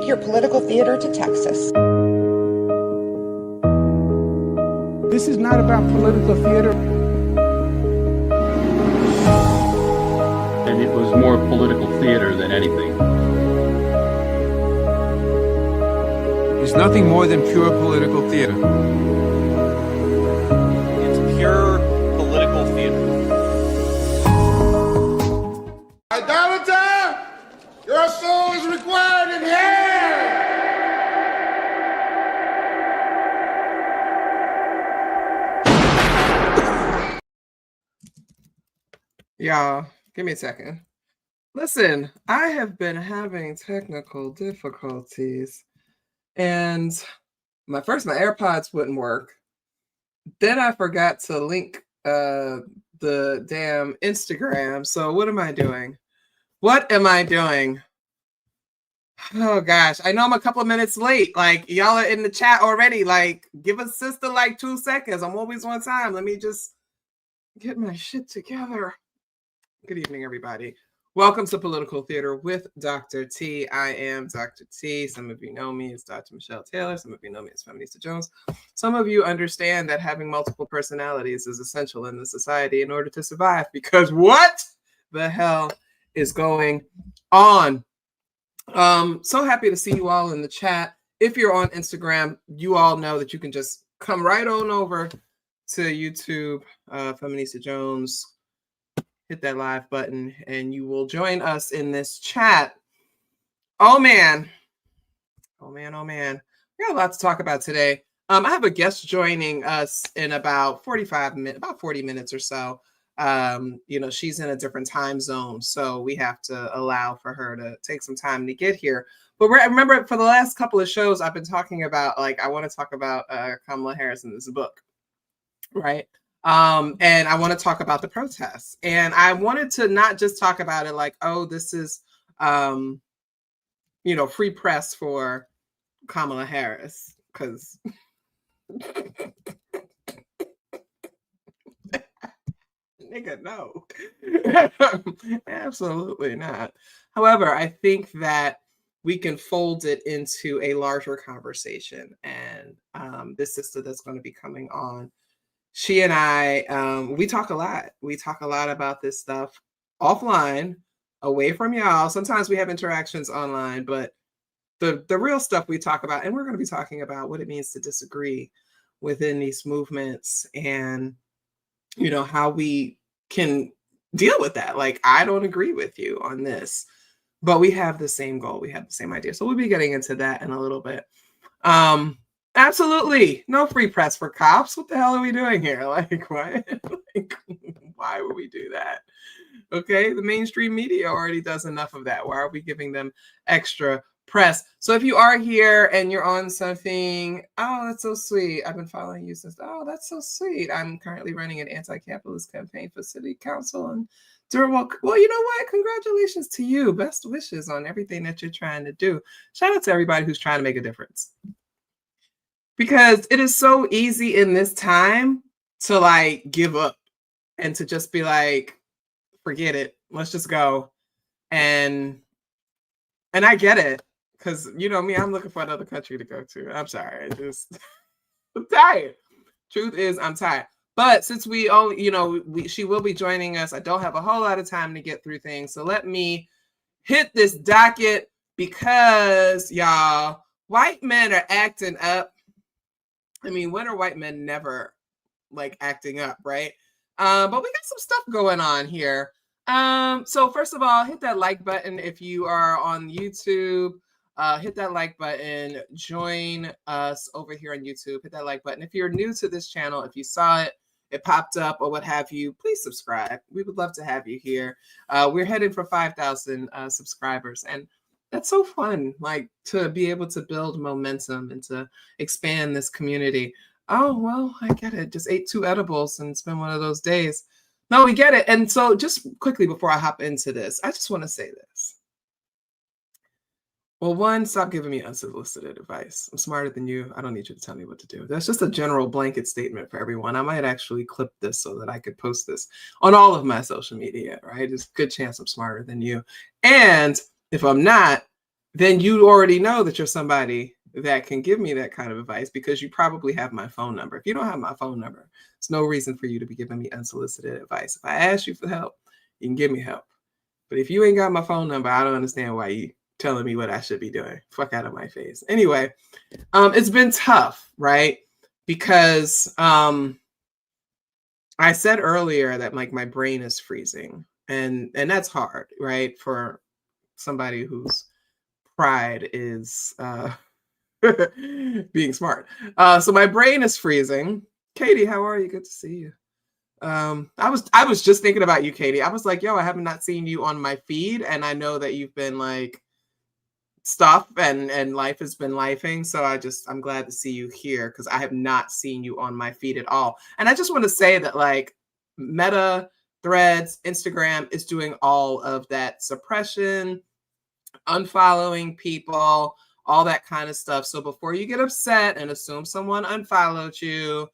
your political theater to Texas. This is not about political theater. And it was more political theater than anything. It's nothing more than pure political theater. It's pure political theater. Idolater, your soul is required in hell. Y'all, give me a second. Listen, I have been having technical difficulties, and my AirPods wouldn't work. Then I forgot to link the damn Instagram. So what am I doing? What am I doing? Oh gosh, I know I'm a couple of minutes late. Like, y'all are in the chat already. Like, give a sister like 2 seconds. I'm always on time. Let me just get my shit together. Good evening, everybody. Welcome to Political Theater with Dr. T. I am Dr. T. Some of you know me as Dr. Michelle Taylor. Some of you know me as FemJones. Some of you understand that having multiple personalities is essential in this society in order to survive, because what the hell is going on? So happy to see you all in the chat. If you're on Instagram, you all know that you can just come right on over to YouTube, FemJones. Hit that live button and you will join us in this chat. Oh man. Oh man, oh man. We got a lot to talk about today. I have a guest joining us in about 45 minutes, about 40 minutes or so. She's in a different time zone, so we have to allow for her to take some time to get here. But remember, for the last couple of shows, I've been talking about, like, I want to talk about Kamala Harris in this book, right? And I want to talk about the protests, and I wanted to not just talk about it like, oh, this is, free press for Kamala Harris, because nigga, no, absolutely not. However, I think that we can fold it into a larger conversation, and this sister that's going to be coming on, she and I, we talk a lot. We talk a lot about this stuff offline, away from y'all. Sometimes we have interactions online, but the real stuff we talk about, and we're going to be talking about what it means to disagree within these movements, and, how we can deal with that. Like, I don't agree with you on this, but we have the same goal. We have the same idea. So we'll be getting into that in a little bit. Absolutely no free press for cops. What the hell are we doing here? Like, what? Like, why would we do that? Okay, the mainstream media already does enough of that. Why are we giving them extra press? So if you are here and you're on something, oh, that's so sweet. I've been following you since, oh, that's so sweet. I'm currently running an anti-capitalist campaign for city council. And well, you know what? Congratulations to you. Best wishes on everything that you're trying to do. Shout out to everybody who's trying to make a difference. Because it is so easy in this time to, like, give up and to just be like, forget it. Let's just go. And I get it. Because, you know me, I'm looking for another country to go to. I'm sorry. I'm tired. Truth is, I'm tired. But since we only, she will be joining us. I don't have a whole lot of time to get through things. So let me hit this docket, because, y'all, white men are acting up. I mean, when are white men never, like, acting up, right? But we got some stuff going on here. So first of all, hit that like button if you are on YouTube. Hit that like button. Join us over here on YouTube. Hit that like button. If you're new to this channel, if you saw it popped up or what have you, please subscribe. We would love to have you here. We're headed for 5,000 subscribers, and that's so fun, like, to be able to build momentum and to expand this community. Oh, well, I get it. Just ate 2 edibles and it's been one of those days. No, we get it. And so just quickly before I hop into this, I just want to say this. Well, one, stop giving me unsolicited advice. I'm smarter than you. I don't need you to tell me what to do. That's just a general blanket statement for everyone. I might actually clip this so that I could post this on all of my social media, right? There's a good chance I'm smarter than you. And if I'm not, then you already know that you're somebody that can give me that kind of advice because you probably have my phone number. If you don't have my phone number, there's no reason for you to be giving me unsolicited advice. If I ask you for help, you can give me help. But if you ain't got my phone number, I don't understand why you telling me what I should be doing. Fuck out of my face. Anyway, it's been tough, right? Because I said earlier that like my brain is freezing, and that's hard, right? For somebody whose pride is being smart. So my brain is freezing. Katie, how are you? Good to see you. I was just thinking about you, Katie. I was like, yo, I have not seen you on my feed, and I know that you've been like stuff and life has been lifing. So I'm glad to see you here because I have not seen you on my feed at all. And I just want to say that like Meta, Threads, Instagram is doing all of that suppression, unfollowing people, all that kind of stuff. So before you get upset and assume someone unfollowed you,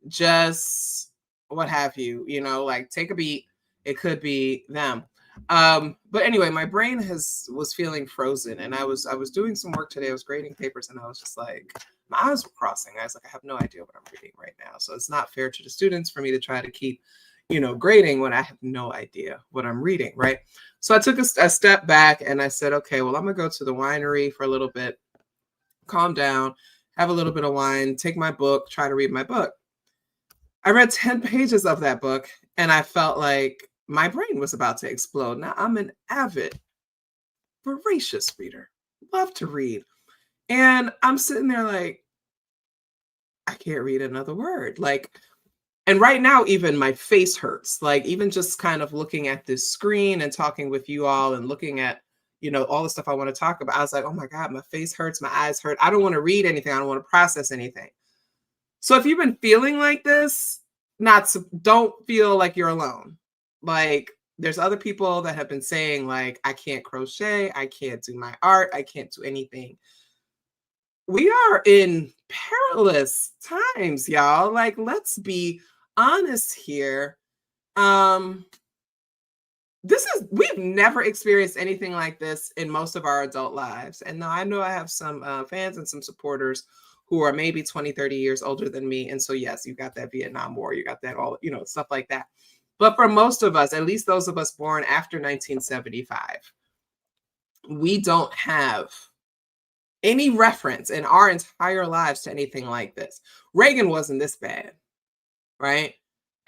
just what have you, like take a beat. It could be them. But anyway, my brain was feeling frozen, and I was doing some work today. I was grading papers, and I was just like, my eyes were crossing. I was like, I have no idea what I'm reading right now. So it's not fair to the students for me to try to keep, grading when I have no idea what I'm reading, right? So I took a step back and I said, okay, well, I'm gonna go to the winery for a little bit, calm down, have a little bit of wine, take my book, try to read my book. I read 10 pages of that book, and I felt like my brain was about to explode. Now, I'm an avid, voracious reader, love to read. And I'm sitting there like, I can't read another word. Like, and right now, even my face hurts. Like, even just kind of looking at this screen and talking with you all and looking at, all the stuff I want to talk about. I was like, oh my God, my face hurts, my eyes hurt. I don't want to read anything. I don't want to process anything. So if you've been feeling like this, don't feel like you're alone. Like, there's other people that have been saying like, I can't crochet, I can't do my art, I can't do anything. We are in perilous times, y'all. Like, let's be honest here. We've never experienced anything like this in most of our adult lives. And now I know I have some fans and some supporters who are maybe 20, 30 years older than me. And so, yes, you got that Vietnam War, you got that all, stuff like that. But for most of us, at least those of us born after 1975, we don't have any reference in our entire lives to anything like this. Reagan wasn't this bad, right?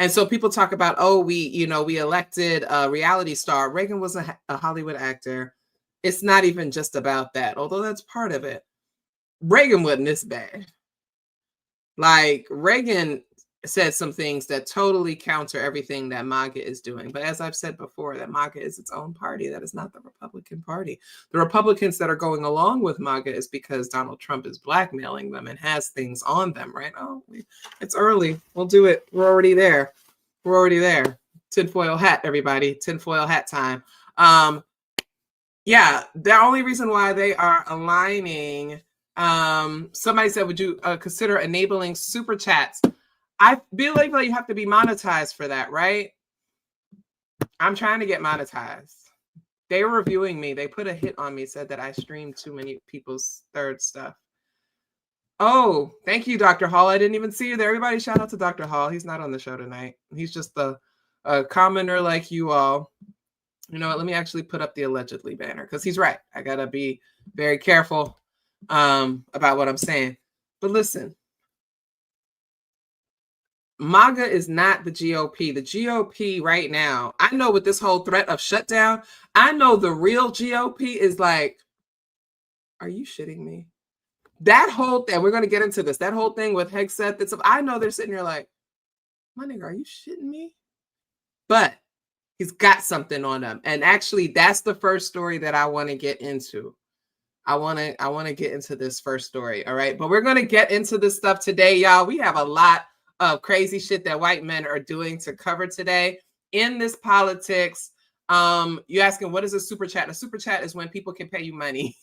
And so people talk about, oh, we elected a reality star. Reagan was a Hollywood actor. It's not even just about that, although that's part of it. Reagan wasn't this bad. Like, Reagan said some things that totally counter everything that MAGA is doing. But as I've said before, that MAGA is its own party. That is not the Republican Party. The Republicans that are going along with MAGA is because Donald Trump is blackmailing them and has things on them, right? Oh, it's early. We'll do it. We're already there. We're already there. Tinfoil hat, everybody. Tinfoil hat time. Yeah, the only reason why they are aligning, somebody said, would you consider enabling super chats? I believe that you have to be monetized for that, right? I'm trying to get monetized. They were reviewing me. They put a hit on me, said that I streamed too many people's third stuff. Oh, thank you, Dr. Hall. I didn't even see you there. Everybody shout out to Dr. Hall. He's not on the show tonight. He's just a commenter like you all. You know what? Let me actually put up the allegedly banner because he's right. I got to be very careful about what I'm saying. But listen. MAGA is not the GOP. The GOP right now, I know with this whole threat of shutdown, I know the real GOP is like, are you shitting me? That whole thing, we're going to get into this, that whole thing with Hegseth, I know they're sitting here like, my nigga, are you shitting me? But he's got something on him. And actually, that's the first story that I want to get into. I want to get into this first story, all right? But we're going to get into this stuff today, y'all. We have a lot of crazy shit that white men are doing to cover today in this politics. You're asking, what is a super chat? A super chat is when people can pay you money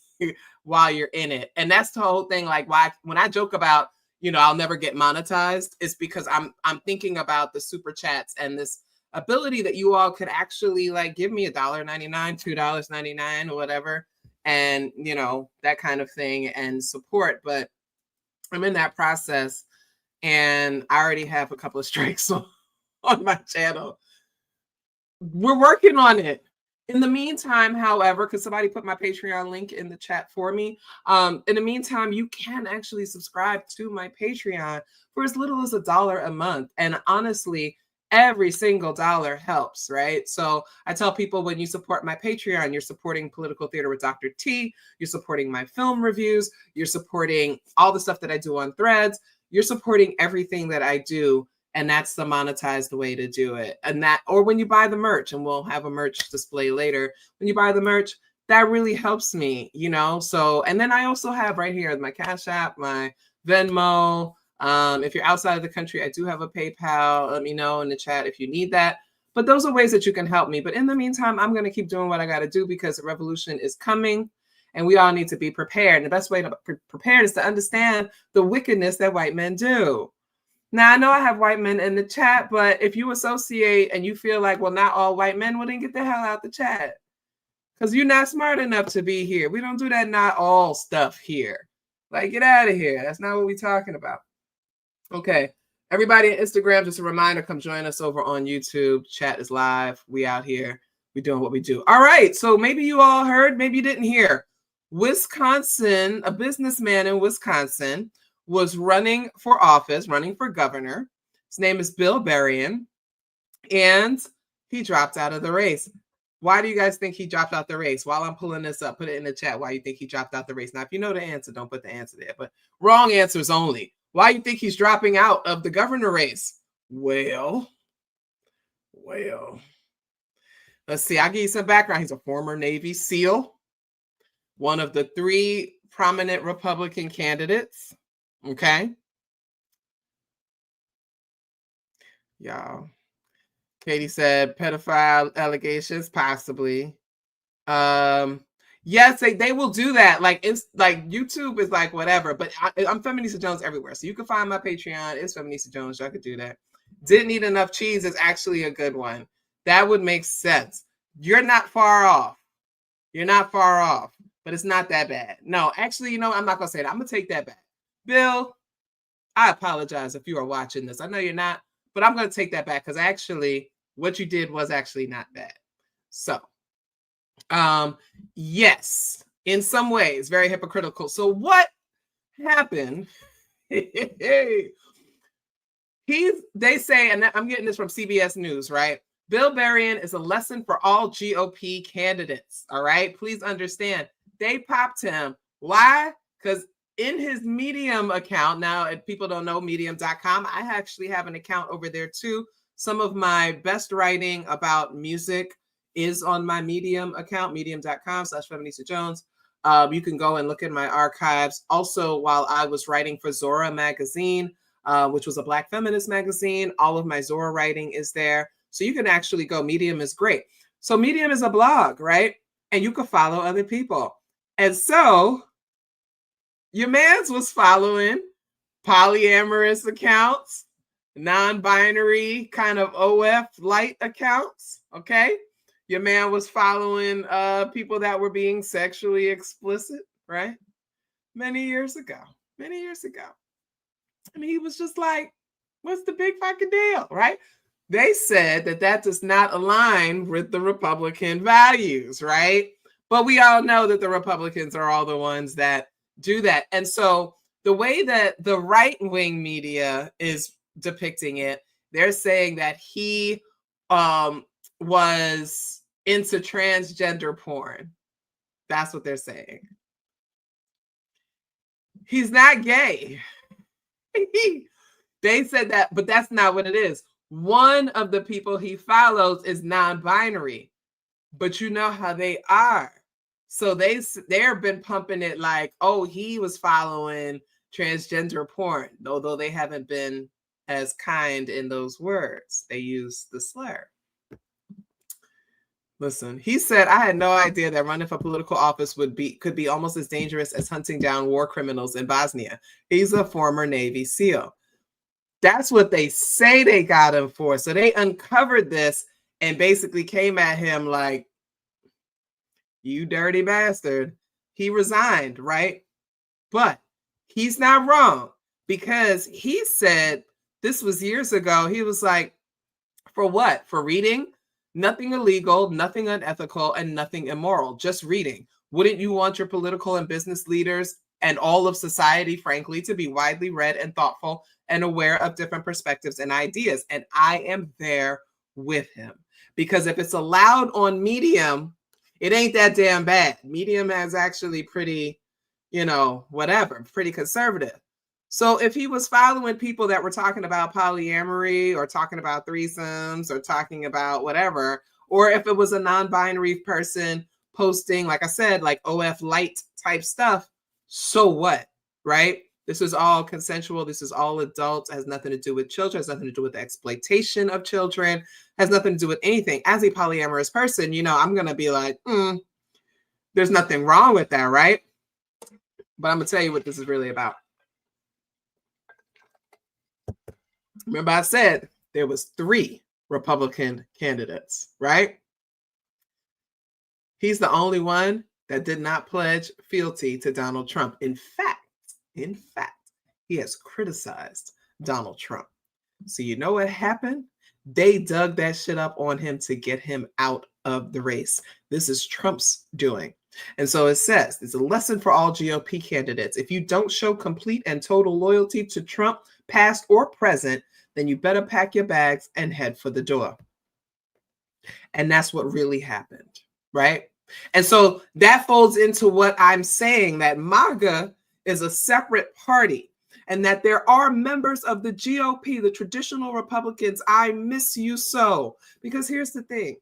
while you're in it. And that's the whole thing. Like, why when I joke about, I'll never get monetized, it's because I'm thinking about the super chats and this ability that you all could actually like give me $1.99, $2.99 or whatever. and, you know, that kind of thing and support. But I'm in that process, and I already have a couple of strikes on my channel. We're working on it. In the meantime, however, because somebody put my Patreon link in the chat for me, in the meantime, you can actually subscribe to my Patreon for as little as $1 a month. And honestly, every single dollar helps, right? So I tell people, when you support my Patreon, you're supporting Political Theater with Dr. T, you're supporting my film reviews, you're supporting all the stuff that I do on Threads, you're supporting everything that I do. And that's the monetized way to do it. And that, or when you buy the merch, and we'll have a merch display later, when you buy the merch, that really helps me, you know? So, and then I also have right here my CashApp, my Venmo. If you're outside of the country, I do have a PayPal. Let me know in the chat if you need that. But those are ways that you can help me. But in the meantime, I'm going to keep doing what I got to do, because the revolution is coming and we all need to be prepared. And the best way to prepare is to understand the wickedness that white men do. Now, I know I have white men in the chat, but if you associate and you feel like, well, not all white men, well, then get the hell out the chat, because you're not smart enough to be here. We don't do that not all stuff here. Like, get out of here. That's not what we're talking about. Okay. Everybody on Instagram, just a reminder, come join us over on YouTube. Chat is live. We out here. We doing what we do. All right. So maybe you all heard, maybe you didn't hear. Wisconsin, a businessman in Wisconsin was running for office, running for governor. His name is Bill Berrien, and he dropped out of the race. Why do you guys think he dropped out the race? While I'm pulling this up, put it in the chat why you think he dropped out the race. Now, if you know the answer, don't put the answer there, but wrong answers only. Why do you think he's dropping out of the governor race? Well, let's see. I'll give you some background. He's a former Navy SEAL, one of the 3 prominent Republican candidates. Okay. Y'all. Katie said pedophile allegations, possibly. Yes, they will do that. Like, it's like YouTube is like whatever, but I'm Feminista Jones everywhere. So you can find my Patreon. It's Feminista Jones. Y'all could do that. Didn't eat enough cheese is actually a good one. That would make sense. You're not far off. You're not far off, but it's not that bad. No, actually, you know, I'm not gonna say that. I'm gonna take that back. Bill, I apologize if you are watching this. I know you're not, but I'm going to take that back, because actually what you did was actually not bad. So, yes, in some ways, very hypocritical. So what happened? They say, and I'm getting this from CBS News, right? Bill Berrien is a lesson for all GOP candidates. All right. Please understand, they popped him. Why? Because in his Medium account, now if people don't know medium.com, I actually have an account over there too. Some of my best writing about music is on my Medium account, medium.com/Feminista Jones. You can go and look in my archives. Also, while I was writing for Zora magazine, which was a Black feminist magazine, all of my Zora writing is there. So you can actually go. Medium is great. So Medium is a blog, right? And you can follow other people. And so your man's was following polyamorous accounts, non-binary kind of OF light accounts, okay? Your man was following people that were being sexually explicit, right? Many years ago. I mean, he was just like, what's the big fucking deal, right? They said that does not align with the Republican values, right? But we all know that the Republicans are all the ones that do that. And so the way that the right-wing media is depicting it, they're saying that he was into transgender porn. That's what they're saying. He's not gay. They said that, but that's not what it is. One of the people he follows is non-binary, but you know how they are. So they've been pumping it like, oh, he was following transgender porn, although they haven't been as kind in those words. They use the slur. Listen, he said, I had no idea that running for political office could be almost as dangerous as hunting down war criminals in Bosnia. He's a former Navy SEAL. That's what they say they got him for. So they uncovered this and basically came at him like, you dirty bastard. He resigned, right? But he's not wrong, because he said, this was years ago, he was like, for what? For reading? Nothing illegal, nothing unethical, and nothing immoral. Just reading. Wouldn't you want your political and business leaders and all of society, frankly, to be widely read and thoughtful and aware of different perspectives and ideas? And I am there with him, because if it's allowed on Medium, it ain't that damn bad. Medium is actually pretty, whatever, pretty conservative. So if he was following people that were talking about polyamory or talking about threesomes or talking about whatever, or if it was a non-binary person posting, like I said, like OF light type stuff, so what, right? This is all consensual. This is all adults. It has nothing to do with children. It has nothing to do with the exploitation of children. It has nothing to do with anything. As a polyamorous person, I'm going to be like, there's nothing wrong with that, right? But I'm going to tell you what this is really about. Remember I said there was 3 Republican candidates, right? He's the only one that did not pledge fealty to Donald Trump. In fact, he has criticized Donald Trump. So you know what happened? They dug that shit up on him to get him out of the race. This is Trump's doing. And so it says, it's a lesson for all GOP candidates. If you don't show complete and total loyalty to Trump, past or present, then you better pack your bags and head for the door. And that's what really happened, right? And so that folds into what I'm saying, that MAGA is a separate party, and that there are members of the GOP, the traditional Republicans. I miss you so, because here's the thing.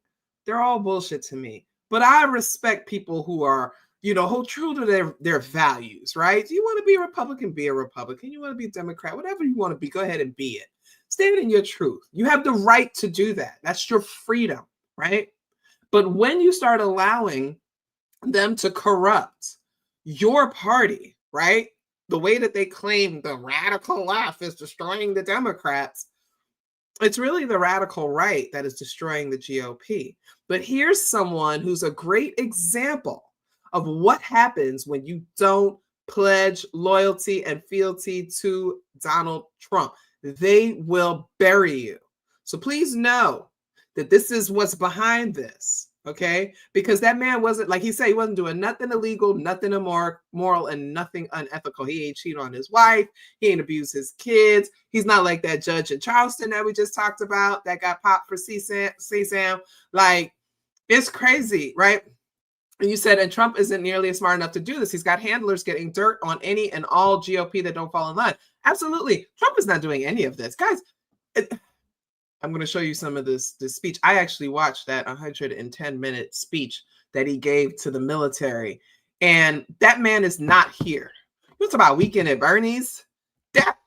They're all bullshit to me, but I respect people who are, hold true to their values, right? You want to be a Republican, be a Republican. You want to be a Democrat, whatever you want to be, go ahead and be it. Stand in your truth. You have the right to do that. That's your freedom, right? But when you start allowing them to corrupt your party, right? The way that they claim the radical left is destroying the Democrats, it's really the radical right that is destroying the GOP. But here's someone who's a great example of what happens when you don't pledge loyalty and fealty to Donald Trump. They will bury you. So please know that this is what's behind this, okay? Because that man wasn't, like he said, he wasn't doing nothing illegal, nothing immoral, and nothing unethical. He ain't cheated on his wife. He ain't abused his kids. He's not like that judge in Charleston that we just talked about that got popped for CSAM. Like, it's crazy, right? And you said, and Trump isn't nearly as smart enough to do this. He's got handlers getting dirt on any and all GOP that don't fall in line. Absolutely. Trump is not doing any of this. Guys, I'm going to show you some of this speech. I actually watched that 110-minute speech that he gave to the military. And that man is not here. You talk about Weekend at Bernie's? That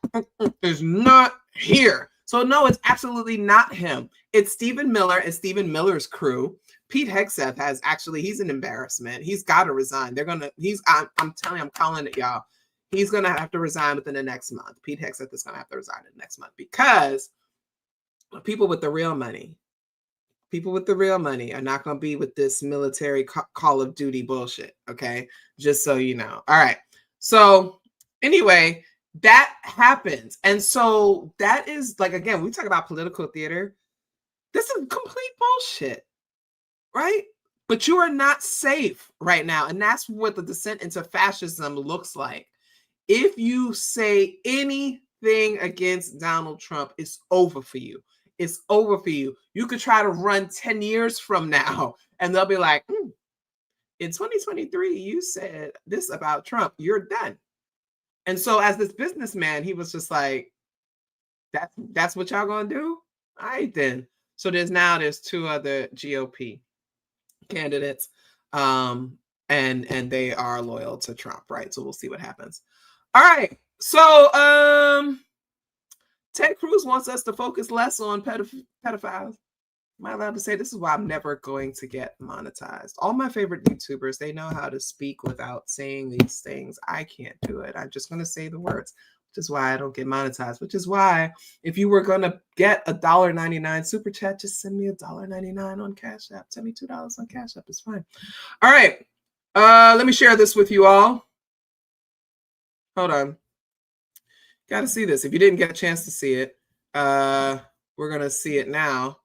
is not here. So no, it's absolutely not him. It's Stephen Miller and Stephen Miller's crew. Pete Hegseth he's an embarrassment. He's got to resign. I'm telling you, I'm calling it, y'all. He's going to have to resign within the next month. Pete Hegseth is going to have to resign in the next month, because people with the real money are not going to be with this military Call of Duty bullshit. Okay. Just so you know. All right. So anyway, that happens. And so that is, like, again, we talk about political theater. This is complete bullshit, right? But you are not safe right now. And that's what the descent into fascism looks like. If you say anything against Donald Trump, it's over for you. It's over for you. You could try to run 10 years from now, and they'll be like, in 2023, you said this about Trump. You're done. And so as this businessman, he was just like, that's what y'all gonna do? All right, then. So there's 2 other GOP candidates, and they are loyal to Trump, right? So we'll see what happens. All right. So Ted Cruz wants us to focus less on pedophiles. Am I allowed to say this is why I'm never going to get monetized? All my favorite YouTubers, they know how to speak without saying these things. I can't do it. I'm just going to say the words, which is why I don't get monetized, which is why if you were going to get a $1.99 super chat, just send me $1.99 on Cash App. Send me $2 on Cash App. It's fine. All right. Let me share this with you all. Hold on. Got to see this. If you didn't get a chance to see it, we're going to see it now.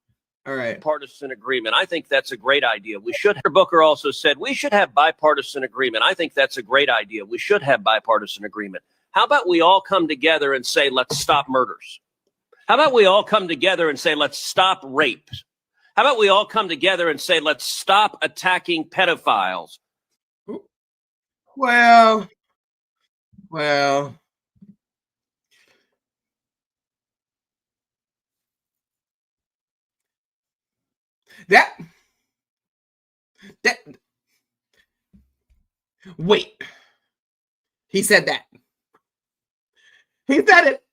All right. Bipartisan agreement. I think that's a great idea. We should. Booker also said we should have bipartisan agreement. I think that's a great idea. We should have bipartisan agreement. How about we all come together and say, let's stop murders? How about we all come together and say, let's stop rape? How about we all come together and say, let's stop attacking pedophiles? Well, that, wait, he said that. He said it.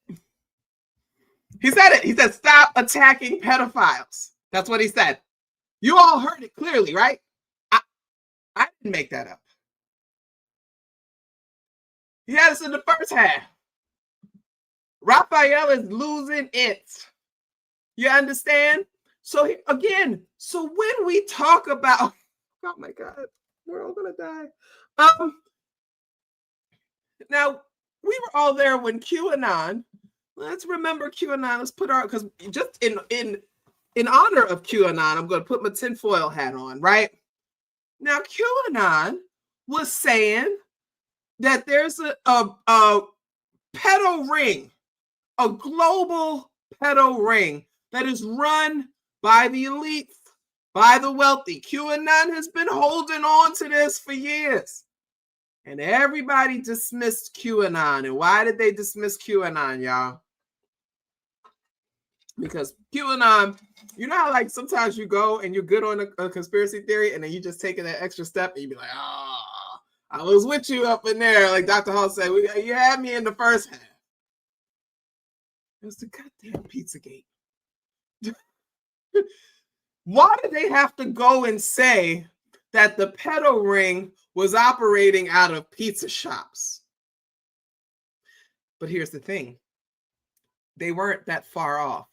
He said it. He said, stop attacking pedophiles. That's what he said. You all heard it clearly, right? I didn't make that up. He had us in the first half. Raphael is losing it. You understand? So again, so when we talk about, oh my God, we're all gonna die. Now we were all there when QAnon. Let's remember QAnon. Let's put our, because just in honor of QAnon, I'm going to put my tinfoil hat on, right? Now QAnon was saying that there's a pedo ring, a global pedo ring that is run by the elites, by the wealthy. QAnon has been holding on to this for years. And everybody dismissed QAnon. And why did they dismiss QAnon, y'all? Because QAnon, you know how like sometimes you go and you're good on a conspiracy theory and then you just take that extra step and you be like, oh, I was with you up in there. Like Dr. Hall said, you had me in the first half. It was the goddamn Pizzagate. Why did they have to go and say that the pedo ring was operating out of pizza shops? But here's the thing. They weren't that far off.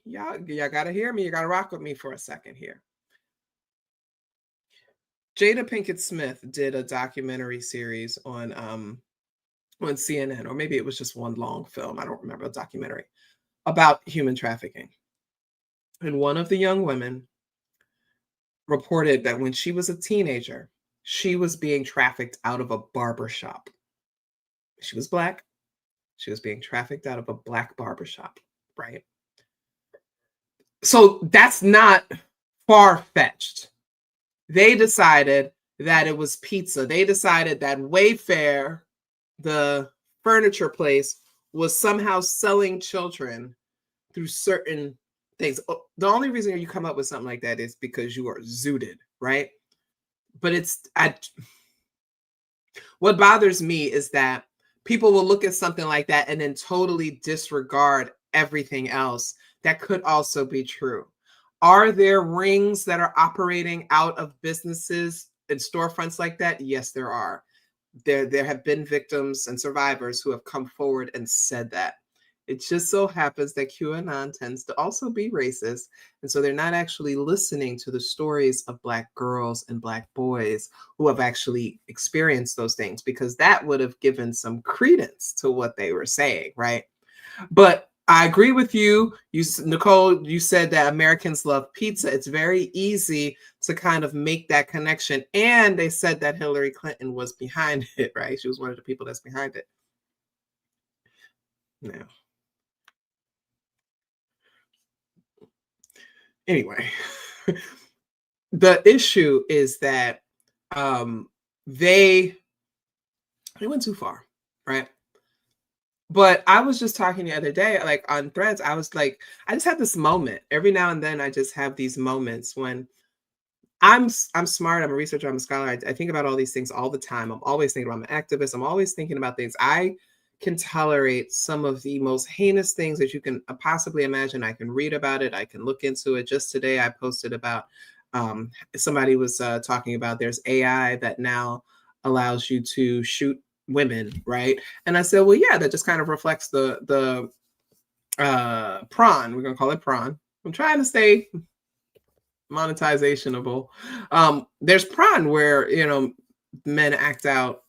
Y'all got to hear me. You got to rock with me for a second here. Jada Pinkett Smith did a documentary series on CNN, or maybe it was just one long film. I don't remember, a documentary about human trafficking. And one of the young women reported that when she was a teenager, she was being trafficked out of a barber shop. She was Black. She was being trafficked out of a Black barbershop, right? So that's not far-fetched. They decided that it was pizza. They decided that Wayfair, the furniture place, was somehow selling children through certain things. The only reason you come up with something like that is because you are zooted, right? But what bothers me is that people will look at something like that and then totally disregard everything else that could also be true. Are there rings that are operating out of businesses and storefronts like that? Yes, there are. There have been victims and survivors who have come forward and said that. It just so happens that QAnon tends to also be racist. And so they're not actually listening to the stories of Black girls and Black boys who have actually experienced those things, because that would have given some credence to what they were saying, right? But I agree with you. Nicole, you said that Americans love pizza. It's very easy to kind of make that connection. And they said that Hillary Clinton was behind it, right? She was one of the people that's behind it. Now, anyway, the issue is that they went too far, right? But I was just talking the other day, like on Threads, I was like, I just had this moment. Every now and then I just have these moments when I'm smart, I'm a researcher, I'm a scholar. I think about all these things all the time. I'm always thinking about, I'm an activist. I'm always thinking about things. I can tolerate some of the most heinous things that you can possibly imagine. I can read about it. I can look into it. Just today I posted about, somebody was talking about there's AI that now allows you to shoot women, right? And I said, well, yeah, that just kind of reflects the prawn. We're gonna call it prawn. I'm trying to stay monetizationable. There's prawn where, you know, men act out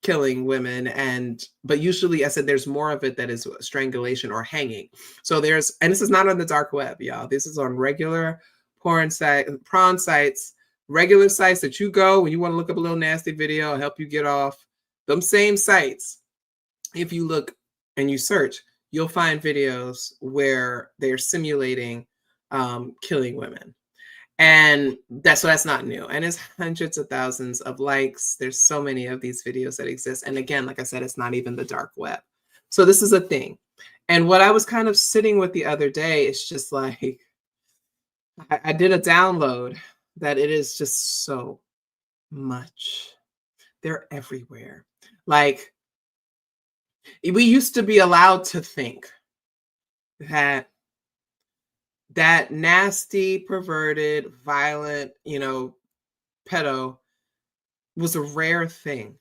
killing women, but usually I said there's more of it that is strangulation or hanging. So and this is not on the dark web, y'all. This is on regular prawn sites, regular sites that you go when you want to look up a little nasty video, help you get off. Them same sites, if you look and you search, you'll find videos where they're simulating killing women. And that's not new. And it's hundreds of thousands of likes. There's so many of these videos that exist. And again, like I said, it's not even the dark web. So this is a thing. And what I was kind of sitting with the other day is just like, I did a download that it is just so much. They're everywhere. Like, we used to be allowed to think that nasty, perverted, violent, pedo was a rare thing.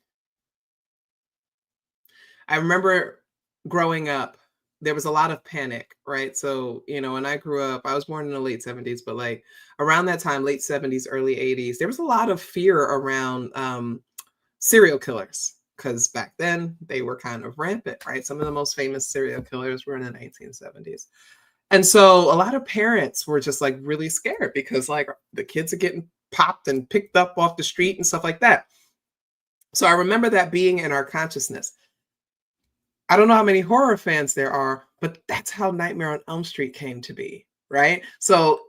I remember growing up, there was a lot of panic, right? So, when I grew up, I was born in the late 70s, but like around that time, late 70s, early 80s, there was a lot of fear around serial killers, because back then they were kind of rampant, right? Some of the most famous serial killers were in the 1970s. And so a lot of parents were just like really scared because like the kids are getting popped and picked up off the street and stuff like that. So I remember that being in our consciousness. I don't know how many horror fans there are, but that's how Nightmare on Elm Street came to be, right? So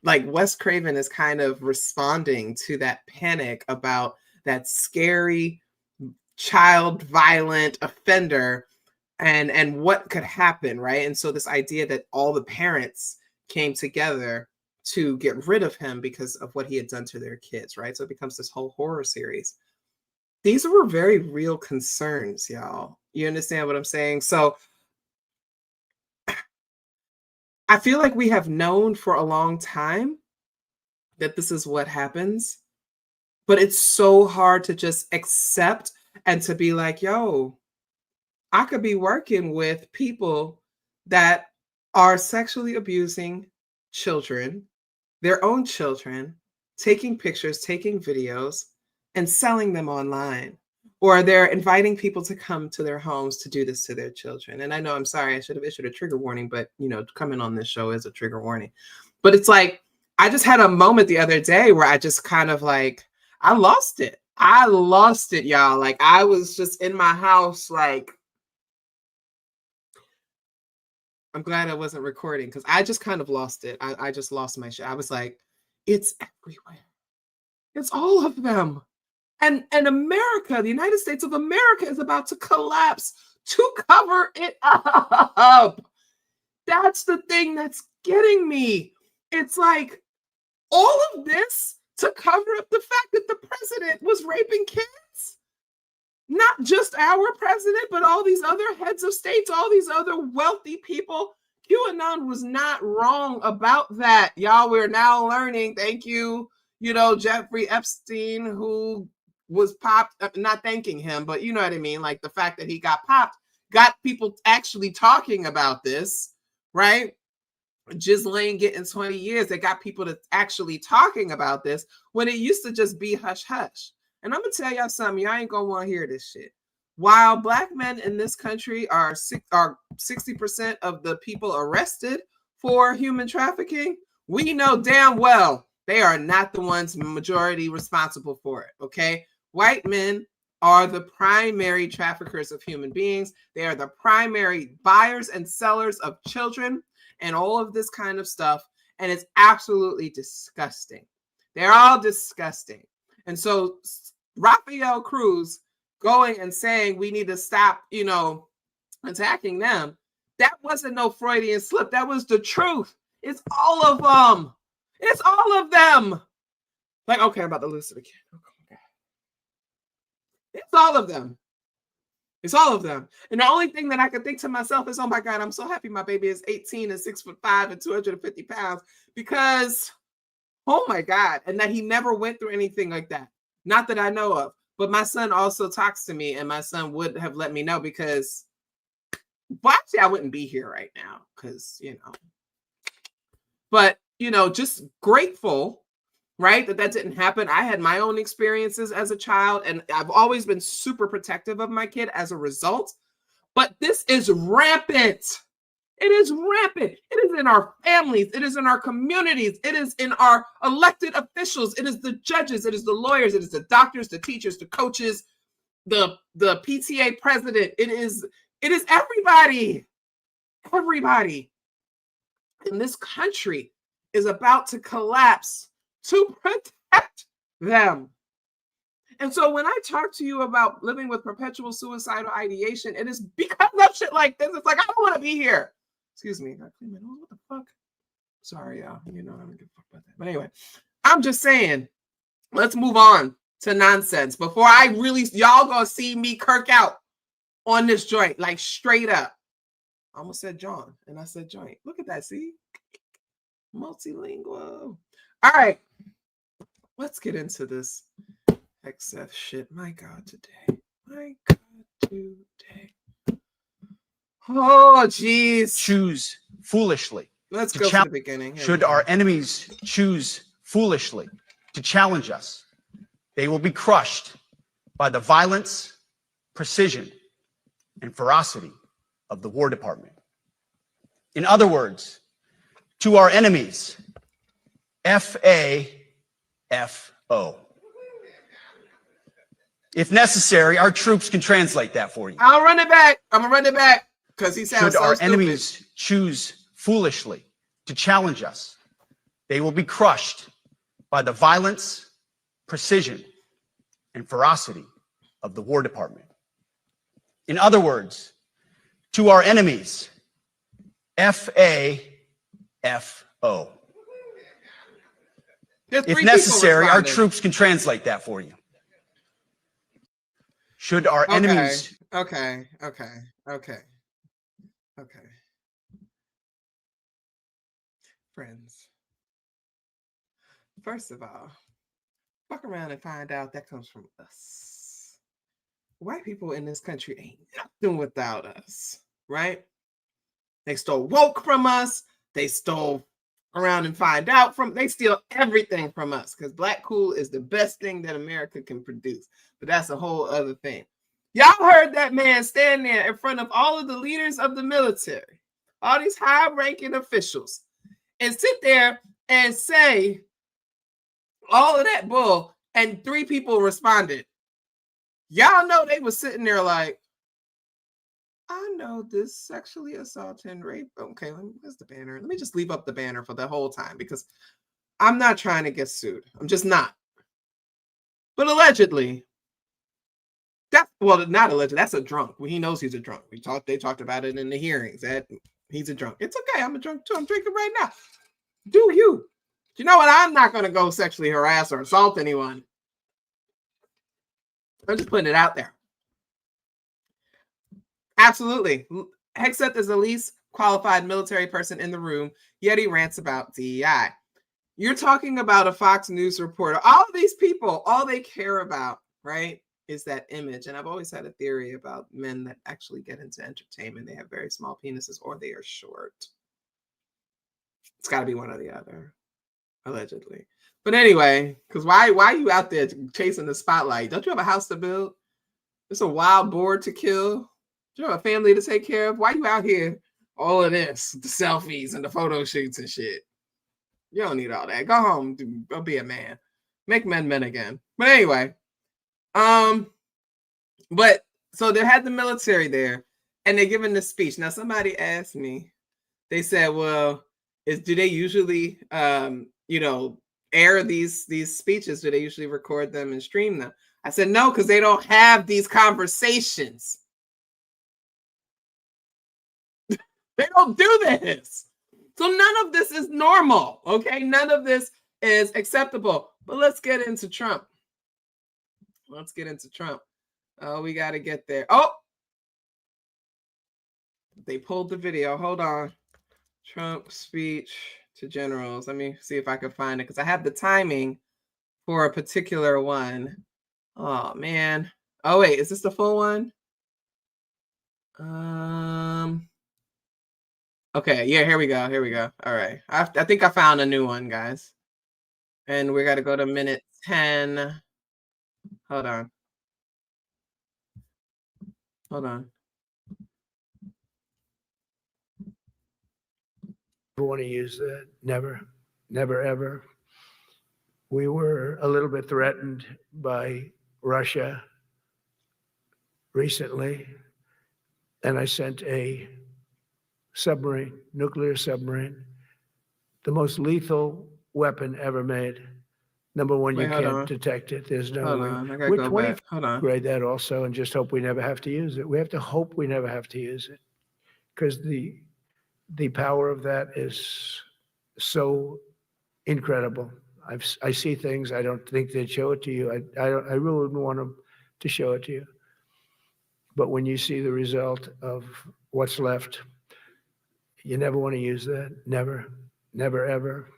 like Wes Craven is kind of responding to that panic about that scary child violent offender and what could happen, right? And so this idea that all the parents came together to get rid of him because of what he had done to their kids, right? So it becomes this whole horror series. These were very real concerns, y'all. You understand what I'm saying? So I feel like we have known for a long time that this is what happens, but it's so hard to just accept and to be like, yo, I could be working with people that are sexually abusing children, their own children, taking pictures, taking videos, and selling them online. Or they're inviting people to come to their homes to do this to their children. And I know, I'm sorry, I should have issued a trigger warning, but coming on this show is a trigger warning. But it's like, I just had a moment the other day where I just kind of like, I lost it. I lost it, y'all. Like I was just in my house, like, I'm glad I wasn't recording because I just kind of lost it. I just lost my shit. I was like, it's everywhere. It's all of them. And America, the United States of America is about to collapse to cover it up. That's the thing that's getting me. It's like all of this to cover up the fact that the president was raping kids. Not just our president, but all these other heads of states, all these other wealthy people. QAnon was not wrong about that. Y'all, we're now learning. Thank you, Jeffrey Epstein, who was popped, not thanking him, but you know what I mean? Like the fact that he got popped got people actually talking about this, right? Ghislaine getting 20 years, they got people to actually talking about this when it used to just be hush hush. And I'm gonna tell y'all something, y'all ain't gonna want to hear this shit. While Black men in this country are 60% of the people arrested for human trafficking, we know damn well they are not the ones majority responsible for it, okay? White men are the primary traffickers of human beings. They are the primary buyers and sellers of children and all of this kind of stuff. And it's absolutely disgusting. They're all disgusting. And so Rafael Cruz going and saying we need to stop, attacking them, that wasn't no Freudian slip. That was the truth. It's all of them. It's all of them. Like, okay, I'm about to lose it again. Okay. It's all of them. It's all of them. And the only thing that I could think to myself is, oh my God, I'm so happy my baby is 18 and 6'5" and 250 pounds because, oh my God, and that he never went through anything like that. Not that I know of. But my son also talks to me, and my son would have let me know because, well, actually, I wouldn't be here right now because, but, just grateful right? That didn't happen. I had my own experiences as a child, and I've always been super protective of my kid as a result. But this is rampant. It is rampant. It is in our families. It is in our communities. It is in our elected officials. It is the judges. It is the lawyers. It is the doctors, the teachers, the coaches, the PTA president. It is everybody. Everybody in this country is about to collapse to protect them. And so when I talk to you about living with perpetual suicidal ideation, it is because of shit like this. It's like, I don't want to be here. Excuse me. What the fuck? Sorry, y'all. You know, I don't give a fuck about that. But anyway, I'm just saying, let's move on to nonsense before I really, y'all gonna see me kirk out on this joint, like straight up. I almost said John, and I said joint. Look at that, see? Multilingual. All right. Let's get into this XF shit. My God, today. My God, today. Oh, geez. Choose foolishly. Let's go to the beginning. Should our enemies choose foolishly to challenge us, they will be crushed by the violence, precision, and ferocity of the War Department. In other words, to our enemies, FAFO. If necessary, our troops can translate that for you. I'll run it back. I'm gonna run it back because he sounds Should our stupid. enemies choose foolishly to challenge us, they will be crushed by the violence, precision, and ferocity of the War Department. In other words, to our enemies, FAFO. If necessary, our troops can translate that for you. Should our enemies... Okay. Friends, first of all, fuck around and find out that comes from us. White people in this country ain't nothing without us, right? They stole woke from us. They stole around and find out from, they steal everything from us because black cool is the best thing that America can produce. But that's a whole other thing. Y'all heard that man stand there in front of all of the leaders of the military, all these high-ranking officials, and sit there and say all of that bull, and 3 people responded. Y'all know they was sitting there like, I know this sexually assault and rape. Okay, where's the banner? Let me just leave up the banner for the whole time because I'm not trying to get sued. I'm just not. But allegedly, not allegedly, that's a drunk. He knows he's a drunk. They talked about it in the hearings that he's a drunk. It's okay. I'm a drunk too. I'm drinking right now. Do you? You know what? I'm not going to go sexually harass or assault anyone. I'm just putting it out there. Absolutely. Hegseth is the least qualified military person in the room, yet he rants about DEI. You're talking about a Fox News reporter. All of these people, all they care about, right, is that image. And I've always had a theory about men that actually get into entertainment. They have very small penises or they are short. It's got to be one or the other, allegedly. But anyway, because why are you out there chasing the spotlight? Don't you have a house to build? It's a wild boar to kill. You have a family to take care of. Why you out here? All of this, the selfies and the photo shoots and shit. You don't need all that. Go home. Go be a man. Make men again. But anyway, but so they had the military there, and they're giving this speech. Now somebody asked me. They said, "Well, do they usually, air these speeches? Do they usually record them and stream them?" I said, "No, because they don't have these conversations." They don't do this. So none of this is normal, okay? None of this is acceptable. But let's get into Trump. Oh, we got to get there. Oh, they pulled the video. Hold on. Trump speech to generals. Let me see if I can find it because I have the timing for a particular one. Oh, man. Oh, wait. Is this the full one? Okay, yeah, here we go. All right. I think I found a new one, guys. And we got to go to minute 10. Hold on. Hold on. Never want to use that. Never, never, ever. We were a little bit threatened by Russia recently, and I sent a submarine, nuclear submarine, the most lethal weapon ever made. Number one, Wait, you hold can't on. detect it. There's no Hold way. on. I gotta We're go 20 back. Hold on. upgrade that also, and just hope we never have to use it. We have to hope we never have to use it, because the power of that is so incredible. I see things I don't think they'd show it to you. I really wouldn't want them to show it to you. But when you see the result of what's left, you never want to use that. Never, never, ever.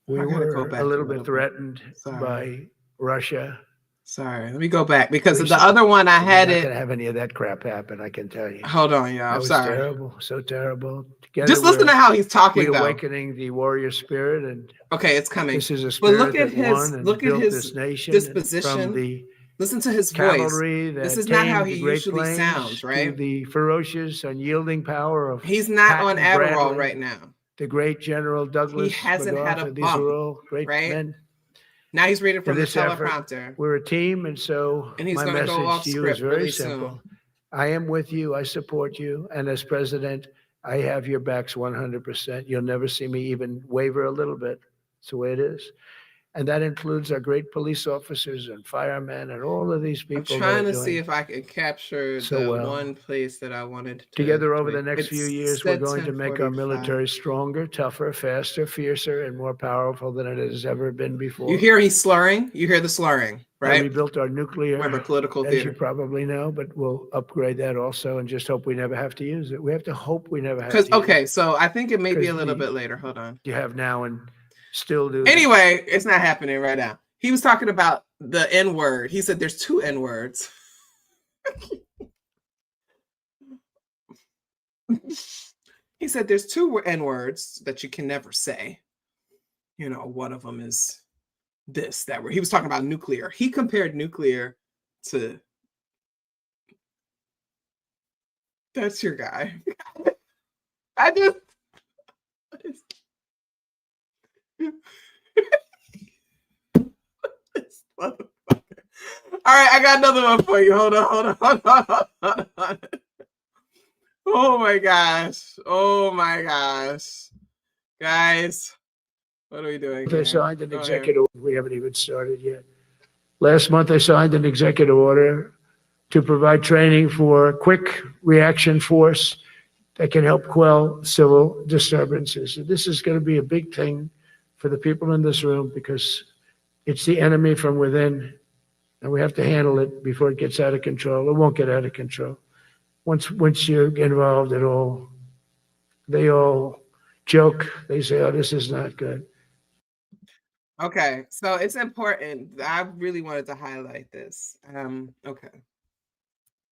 We I gotta go were back a a little little bit bit. threatened Sorry. by Russia. Sorry, let me go back because the Recently. other one I We're had not it. going to have any of that crap happen, I can tell you. Hold on, y'all. That I'm was sorry. terrible, so terrible. Together Just listen we're to how he's talking, though. reawakening the warrior spirit, and Okay, it's coming. this is a But spirit look at that won his and look at built his this nation disposition. from the Listen to his voice. cavalry This that is not how tamed he the Great usually Plains sounds, to right? the ferocious, unyielding power of He's not on Patton Adderall Bradley, right now. the great General He Douglas hasn't had a MacArthur. These were bump, all great right? men. Now he's reading In from the this effort, teleprompter, we're a team, and so and he's my going to go message off to you is script very really simple. soon. I am with you. I support you. And as president, I have your backs 100%. You'll never see me even waver a little bit. It's the way it is. And that includes our great police officers and firemen and all of these I'm people that trying are to see doing if I can capture so the well. one place that I wanted to. Together over the tweet. next few years, we're going to make our military stronger, tougher, faster, fiercer, and more powerful than it has ever been before. You hear he's slurring? You hear the slurring, And right? we built our nuclear, Remember, political as theater. you probably know, but we'll upgrade that also, and just hope we never have to use it. We have to hope we never have to use it. Okay, so I think it may be a 'Cause little the- bit later. Hold on. You have now and still do. Anyway, it's not happening right now. He was talking about the N word. He said there's two N words. He said there's two N words that you can never say. You know, one of them is this, that word. He was talking about nuclear. He compared nuclear to. That's your guy. I just. This motherfucker. All right, I got another one for you. Hold on. Oh my gosh. Oh my gosh. Guys, what are we doing I here? signed an executive order. We haven't even started yet. Last month, I signed an executive order to provide training for quick reaction force that can help quell civil disturbances. This is going to be a big thing for the people in this room because it's the enemy from within, and we have to handle it before it gets out of control. It won't get out of control. Once you're involved at all, they all joke. They say, "Oh, this is not good." Okay, so it's important. I really wanted to highlight this. Okay. Let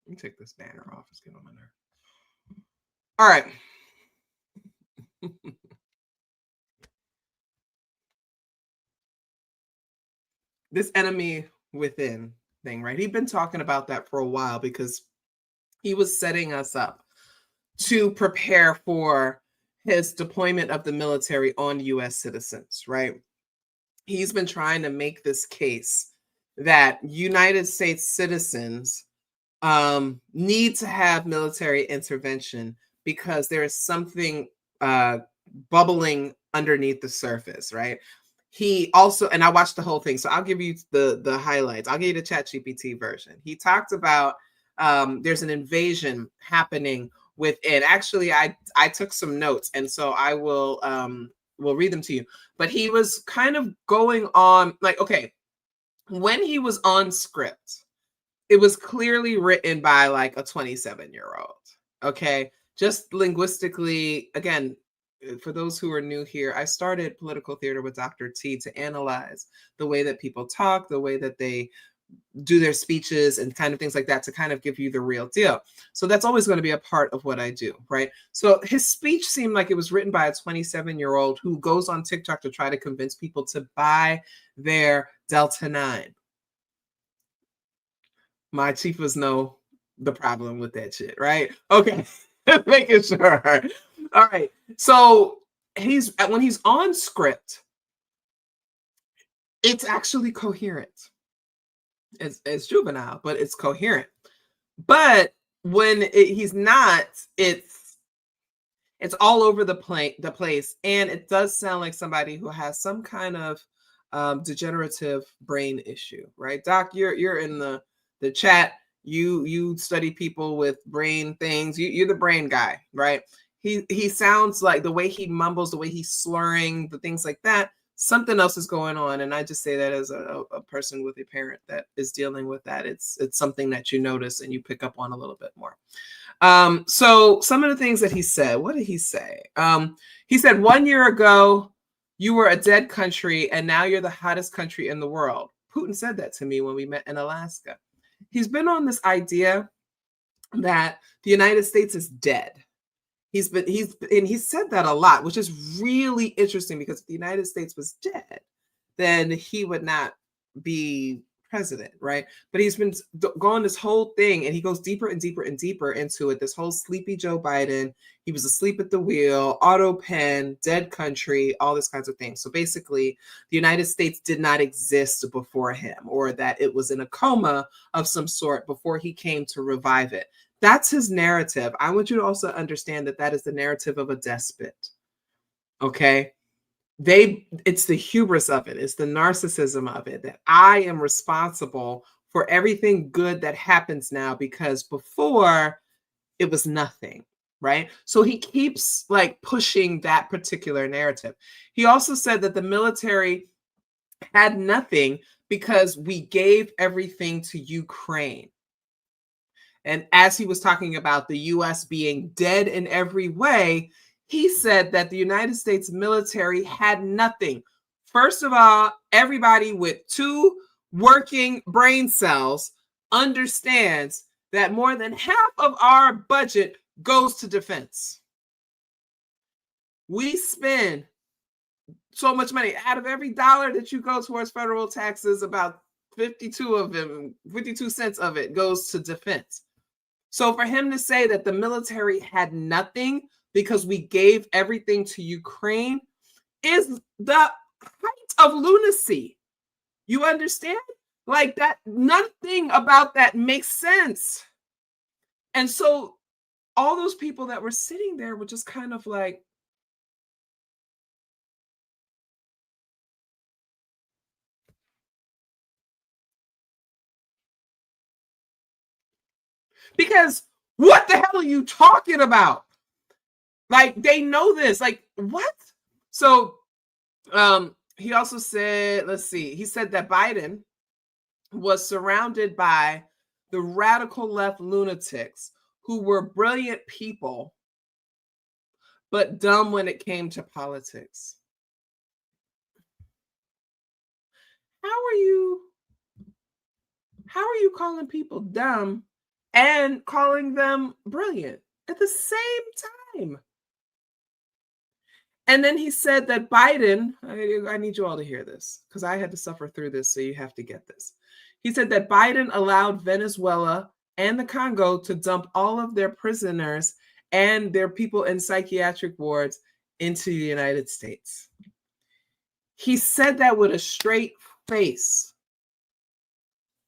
me take this banner off. It's getting on my nerve. All right. This enemy within thing, right? He'd been talking about that for a while because he was setting us up to prepare for his deployment of the military on US citizens, right? He's been trying to make this case that United States citizens need to have military intervention because there is something bubbling underneath the surface, right? He also, and I watched the whole thing, so I'll give you the highlights. I'll give you the ChatGPT version. He talked about there's an invasion happening within. Actually, I took some notes, and so I will read them to you. But he was kind of going on like, okay, when he was on script, it was clearly written by like a 27-year-old. Okay, just linguistically, again, for those who are new here, I started political theater with Dr. T to analyze the way that people talk, the way that they do their speeches and kind of things like that to kind of give you the real deal. So that's always going to be a part of what I do, right? So his speech seemed like it was written by a 27-year-old who goes on TikTok to try to convince people to buy their Delta 9. My chiefas know the problem with that shit, right? Okay, making sure. All right, so when he's on script, it's actually coherent. It's juvenile, but it's coherent. But when he's not, it's all over the place, and it does sound like somebody who has some kind of degenerative brain issue, right? Doc, you're in the chat. You study people with brain things. You're the brain guy, right? He sounds like the way he mumbles, the way he's slurring, the things like that. Something else is going on, and I just say that as a person with a parent that is dealing with that. It's something that you notice and you pick up on a little bit more. So some of the things that he said, what did he say? He said 1 year ago, you were a dead country, and now you're the hottest country in the world. Putin said that to me when we met in Alaska. He's been on this idea that the United States is dead. He's said that a lot, which is really interesting, because if the United States was dead, then he would not be president, right? But he's been going this whole thing, and he goes deeper and deeper and deeper into it. This whole sleepy Joe Biden, he was asleep at the wheel, auto pen, dead country, all this kinds of things. So basically, the United States did not exist before him, or that it was in a coma of some sort before he came to revive it. That's his narrative. I want you to also understand that that is the narrative of a despot. Okay? It's the hubris of it. It's the narcissism of it, that I am responsible for everything good that happens now, because before it was nothing, right? So he keeps like pushing that particular narrative. He also said that the military had nothing because we gave everything to Ukraine. And as he was talking about the US being dead in every way, he said that the United States military had nothing. First of all, everybody with 2 working brain cells understands that more than half of our budget goes to defense. We spend so much money. Out of every dollar that you go towards federal taxes, about 52 cents of it goes to defense. So for him to say that the military had nothing because we gave everything to Ukraine is the height of lunacy. You understand? Like that, nothing about that makes sense. And so all those people that were sitting there were just kind of like, because what the hell are you talking about? Like, they know this. Like, what? So he also said, let's see, he said that Biden was surrounded by the radical left lunatics who were brilliant people, but dumb when it came to politics. How are you calling people dumb and calling them brilliant at the same time? And then he said that Biden, I need you all to hear this because I had to suffer through this, so you have to get this. He said that Biden allowed Venezuela and the Congo to dump all of their prisoners and their people in psychiatric wards into the United States. He said that with a straight face,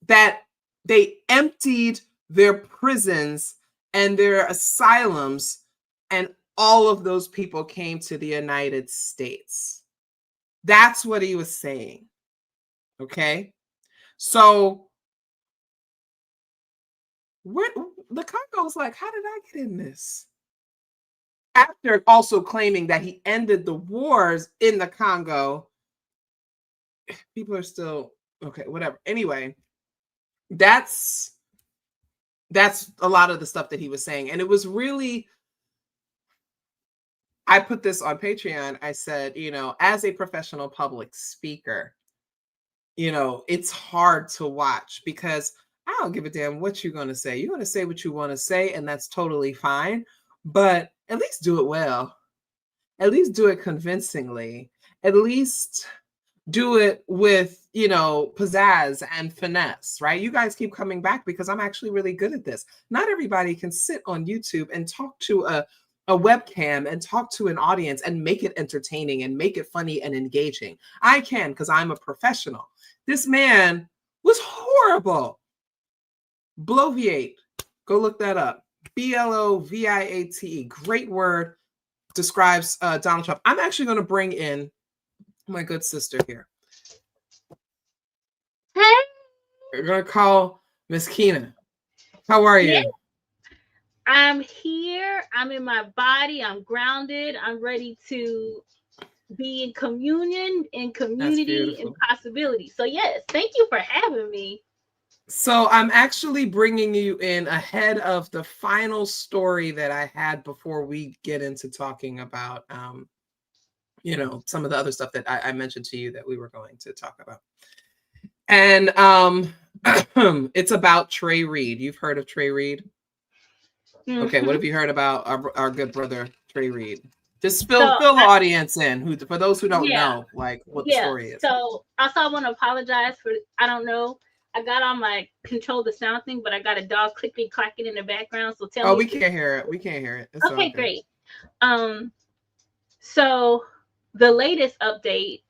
that they emptied their prisons and their asylums, and all of those people came to the United States. That's what he was saying. Okay? So the Congo's like, how did I get in this? After also claiming that he ended the wars in the Congo, people are still, okay, whatever. Anyway, that's a lot of the stuff that he was saying. And it was really, I put this on Patreon. I said, as a professional public speaker, it's hard to watch because I don't give a damn what you're going to say. You're going to say what you want to say, and that's totally fine. But at least do it well. At least do it convincingly. At least do it with, pizzazz and finesse, right? You guys keep coming back because I'm actually really good at this. Not everybody can sit on YouTube and talk to a webcam and talk to an audience and make it entertaining and make it funny and engaging. I can because I'm a professional. This man was horrible. Bloviate. Go look that up. Bloviate. Great word. Describes Donald Trump. I'm actually going to bring in my good sister here. Hey. We're going to call Miss Keena. How are you? I'm here. I'm in my body. I'm grounded. I'm ready to be in communion, in community, and possibility. So yes, thank you for having me. So I'm actually bringing you in ahead of the final story that I had before we get into talking about, some of the other stuff that I mentioned to you that we were going to talk about. And it's about Trey Reed. You've heard of Trey Reed? Mm-hmm. Okay, what have you heard about our good brother Trey Reed? Just fill the audience in, for those who don't know, like what the story is. So also I want to apologize for, I don't know. I got on my control the sound thing, but I got a dog clickety clacking in the background. So tell me. Oh, we can't hear it. We can't hear it. It's okay, great. So the latest update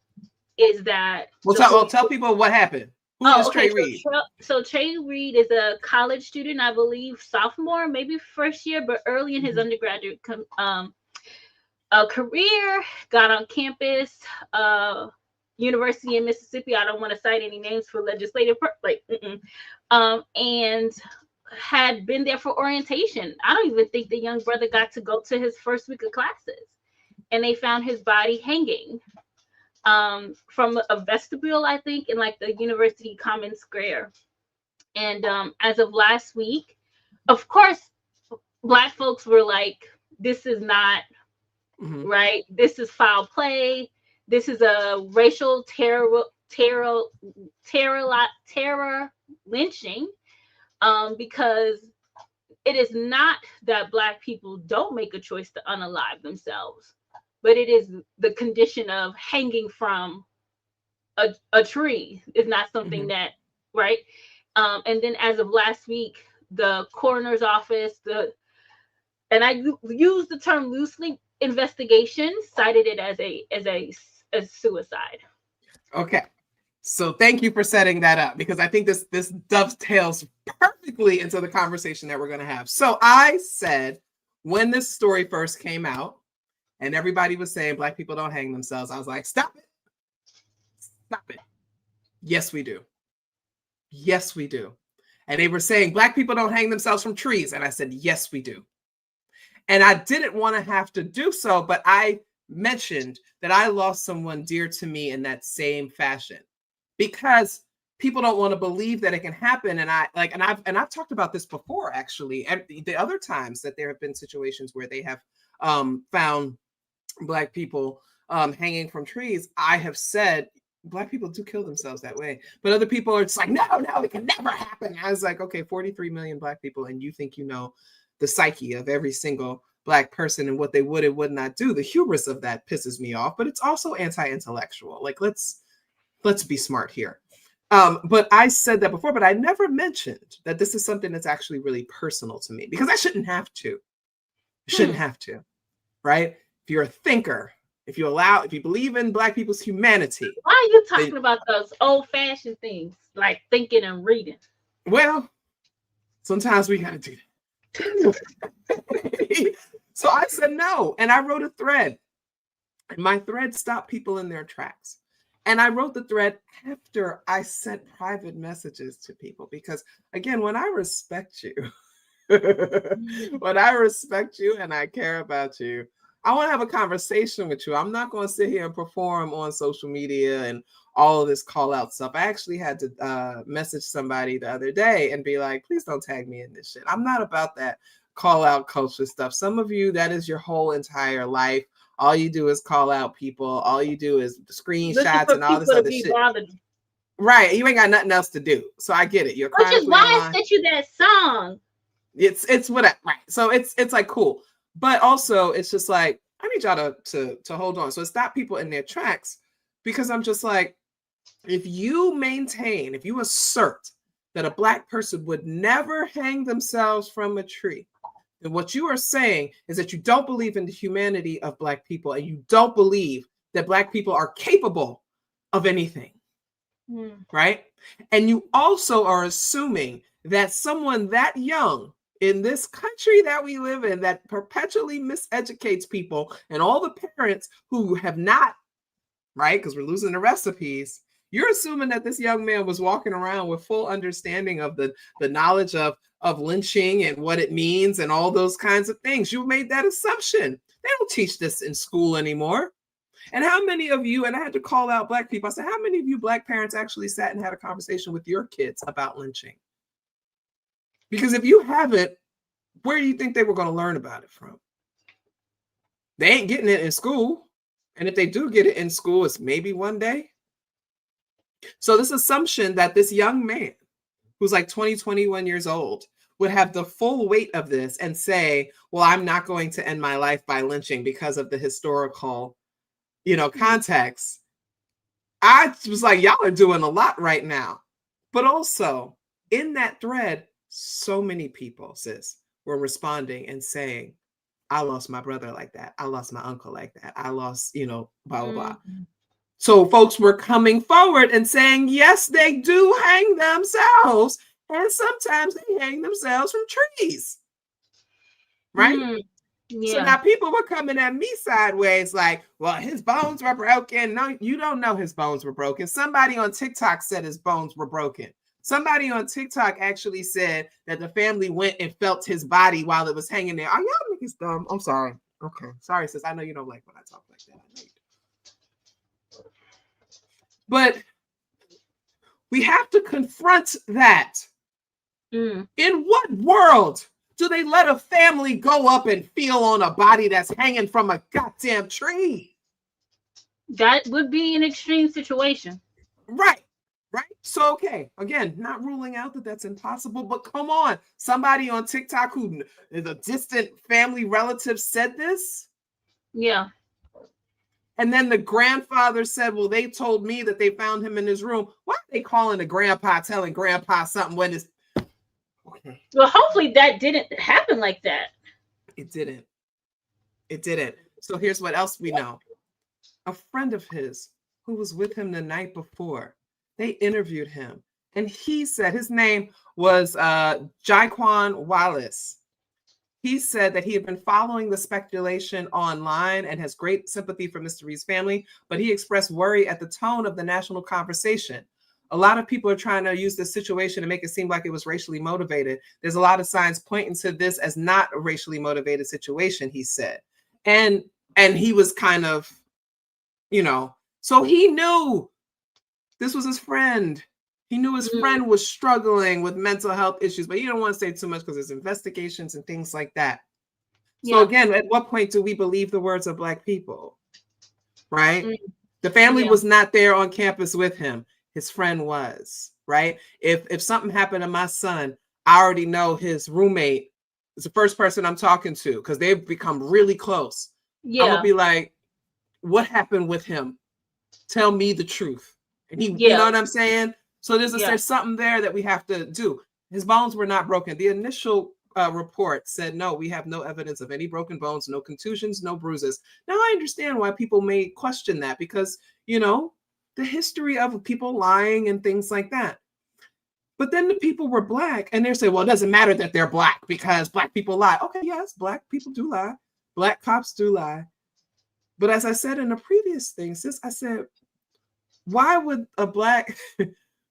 is that. Well, tell people what happened. Who is Trey Reed? So Trey Reed is a college student, I believe, sophomore, maybe first year, but early in his undergraduate career, got on campus. University in Mississippi. I don't want to cite any names for legislative, and had been there for orientation. I don't even think the young brother got to go to his first week of classes, and they found his body hanging from a vestibule, I think, in like the University Common Square. And as of last week, of course, Black folks were like, "This is not right. This is foul play. This is a racial terror lynching, because it is not that Black people don't make a choice to unalive themselves, but it is the condition of hanging from a tree is not something that, right? And then as of last week, the coroner's office, and I use the term loosely, investigation cited it as a suicide. Okay, so thank you for setting that up, because I think this dovetails perfectly into the conversation that we're going to have. So I said, when this story first came out and everybody was saying Black people don't hang themselves, I was like, stop it. Yes, we do. Yes, we do. And they were saying Black people don't hang themselves from trees, and I said, yes, we do. And I didn't want to have to do so, but I mentioned that I lost someone dear to me in that same fashion, because people don't want to believe that it can happen. And I've talked about this before, actually, and the other times that there have been situations where they have found Black people hanging from trees. I have said Black people do kill themselves that way, but other people are just like, no, it can never happen. I was like, okay, 43 million Black people, and you think you know the psyche of every single Black person and what they would and would not do. The hubris of that pisses me off, but it's also anti-intellectual. Like, let's be smart here. But I said that before, but I never mentioned that this is something that's actually really personal to me, because I shouldn't have to. Right? If you're a thinker, if you believe in Black people's humanity. Why are you talking about those old-fashioned things like thinking and reading? Well, sometimes we gotta do that. So I said no, and I wrote a thread, and my thread stopped people in their tracks. And I wrote the thread after I sent private messages to people, because again, when I respect you, and I care about you, I want to have a conversation with you. I'm not going to sit here and perform on social media and all of this call out stuff. I actually had to message somebody the other day and be like, please don't tag me in this shit. I'm not about that call out culture stuff. Some of you, that is your whole entire life. All you do is call out people. All you do is screenshots and all this other shit. Right. You ain't got nothing else to do. So I get it. You're which is why I sent you that song. It's whatever. Right. So it's like cool. But also it's just like, I need y'all to hold on. So it stopped people in their tracks, because I'm just like, if you assert that a Black person would never hang themselves from a tree, then what you are saying is that you don't believe in the humanity of Black people, and you don't believe that Black people are capable of anything. Right? And you also are assuming that someone that young in this country that we live in, that perpetually miseducates people, and all the parents who have not, right, because we're losing the recipes, you're assuming that this young man was walking around with full understanding of the knowledge of lynching and what it means and all those kinds of things. You made that assumption. They don't teach this in school anymore. And how many of you, and I had to call out Black people, I said, how many of you Black parents actually sat and had a conversation with your kids about lynching? Because if you haven't, where do you think they were going to learn about it from? They ain't getting it in school. And if they do get it in school, it's maybe one day. So this assumption that this young man who's like 20, 21 years old would have the full weight of this and say, well, I'm not going to end my life by lynching because of the historical, context. I was like, y'all are doing a lot right now. But also in that thread, so many people, sis, were responding and saying, I lost my brother like that. I lost my uncle like that. I lost, blah, blah, blah. So folks were coming forward and saying, yes, they do hang themselves. And sometimes they hang themselves from trees. Right? Yeah. So now people were coming at me sideways like, well, his bones were broken. No, you don't know his bones were broken. Somebody on TikTok said his bones were broken. Somebody on TikTok actually said that the family went and felt his body while it was hanging there. Are y'all niggas dumb? I'm sorry. Okay. Sorry, sis. I know you don't like when I talk like that. I know you do. But we have to confront that. In what world do they let a family go up and feel on a body that's hanging from a goddamn tree? That would be an extreme situation. Right. So, okay, again, not ruling out that that's impossible, but come on. Somebody on TikTok who is a distant family relative said this? Yeah. And then the grandfather said, well, they told me that they found him in his room. Why are they calling the grandpa, telling grandpa something when it's... Okay. Well, hopefully that didn't happen like that. It didn't. So here's what else we know. A friend of his who was with him the night before, they interviewed him. And he said, his name was Jaquan Wallace. He said that he had been following the speculation online and has great sympathy for Mr. Reed's family, but he expressed worry at the tone of the national conversation. A lot of people are trying to use this situation to make it seem like it was racially motivated. There's a lot of signs pointing to this as not a racially motivated situation, he said. And he was kind of, so he knew this was his friend. He knew his friend was struggling with mental health issues, but you don't want to say too much because there's investigations and things like that. So again, at what point do we believe the words of Black people? Right? The family was not there on campus with him. His friend was, right? If something happened to my son, I already know his roommate is the first person I'm talking to because they've become really close. I'm gonna be like, what happened with him? Tell me the truth. And he, you know what I'm saying? So there's something there that we have to do. His bones were not broken. The initial report said, no, we have no evidence of any broken bones, no contusions, no bruises. Now I understand why people may question that because, the history of people lying and things like that. But then the people were Black and they say, well, it doesn't matter that they're Black because Black people lie. Okay, yes, Black people do lie. Black cops do lie. But as I said in a previous thing, I said, why would a Black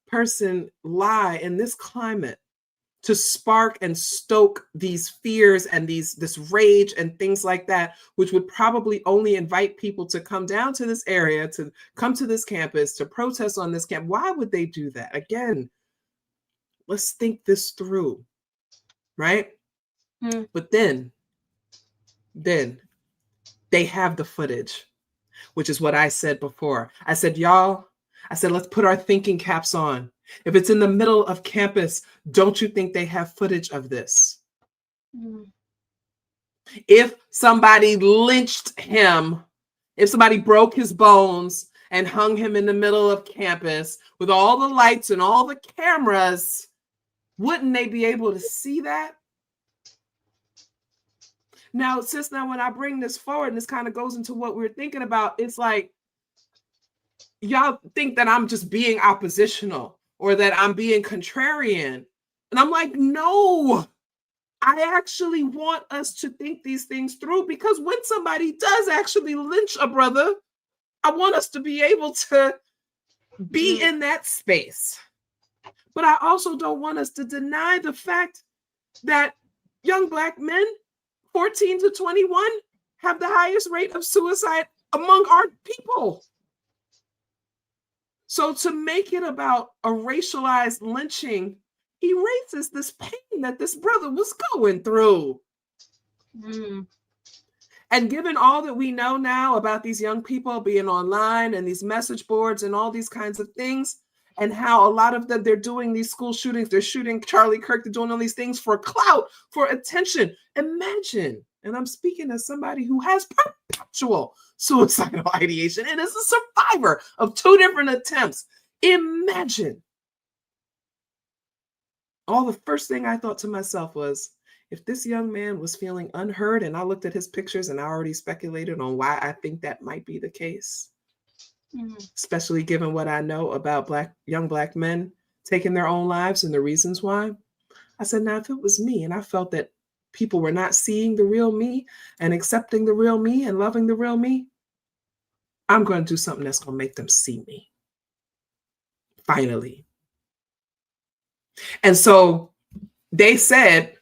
person lie in this climate to spark and stoke these fears and this rage and things like that, which would probably only invite people to come down to this area, to come to this campus, to protest on this camp? Why would they do that? Again, let's think this through, right? But then they have the footage, which is what I said before. I said, y'all, I said, let's put our thinking caps on. If it's in the middle of campus, don't you think they have footage of this? If somebody lynched him, if somebody broke his bones and hung him in the middle of campus with all the lights and all the cameras, wouldn't they be able to see that? Now, sis, now when I bring this forward, and this kind of goes into what we're thinking about, it's like, y'all think that I'm just being oppositional or that I'm being contrarian. And I'm like, no, I actually want us to think these things through, because when somebody does actually lynch a brother, I want us to be able to be in that space. But I also don't want us to deny the fact that young Black men, 14 to 21, have the highest rate of suicide among our people. So to make it about a racialized lynching erases this pain that this brother was going through. And given all that we know now about these young people being online and these message boards and all these kinds of things, and how a lot of them, they're doing these school shootings, they're shooting Charlie Kirk, they're doing all these things for clout, for attention. Imagine, and I'm speaking as somebody who has perpetual suicidal ideation and is a survivor of 2 different attempts. Imagine. All the first thing I thought to myself was, if this young man was feeling unheard, and I looked at his pictures and I already speculated on why I think that might be the case, especially given what I know about young Black men taking their own lives and the reasons why. I said, now, if it was me and I felt that people were not seeing the real me and accepting the real me and loving the real me, I'm going to do something that's going to make them see me. Finally. And so they said,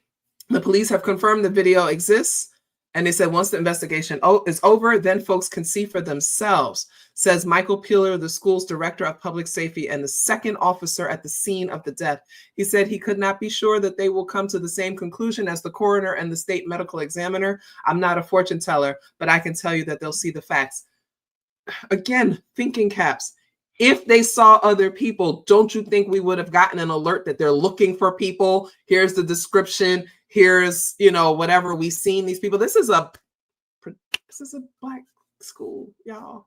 the police have confirmed the video exists. And they said once the investigation is over, then folks can see for themselves, says Michael Peeler, the school's director of public safety and the second officer at the scene of the death. He said he could not be sure that they will come to the same conclusion as the coroner and the state medical examiner. I'm not a fortune teller, but I can tell you that they'll see the facts. Again, thinking caps. If they saw other people, don't you think we would have gotten an alert that they're looking for people? Here's the description. Here's, whatever, we've seen these people. This is a Black school, y'all.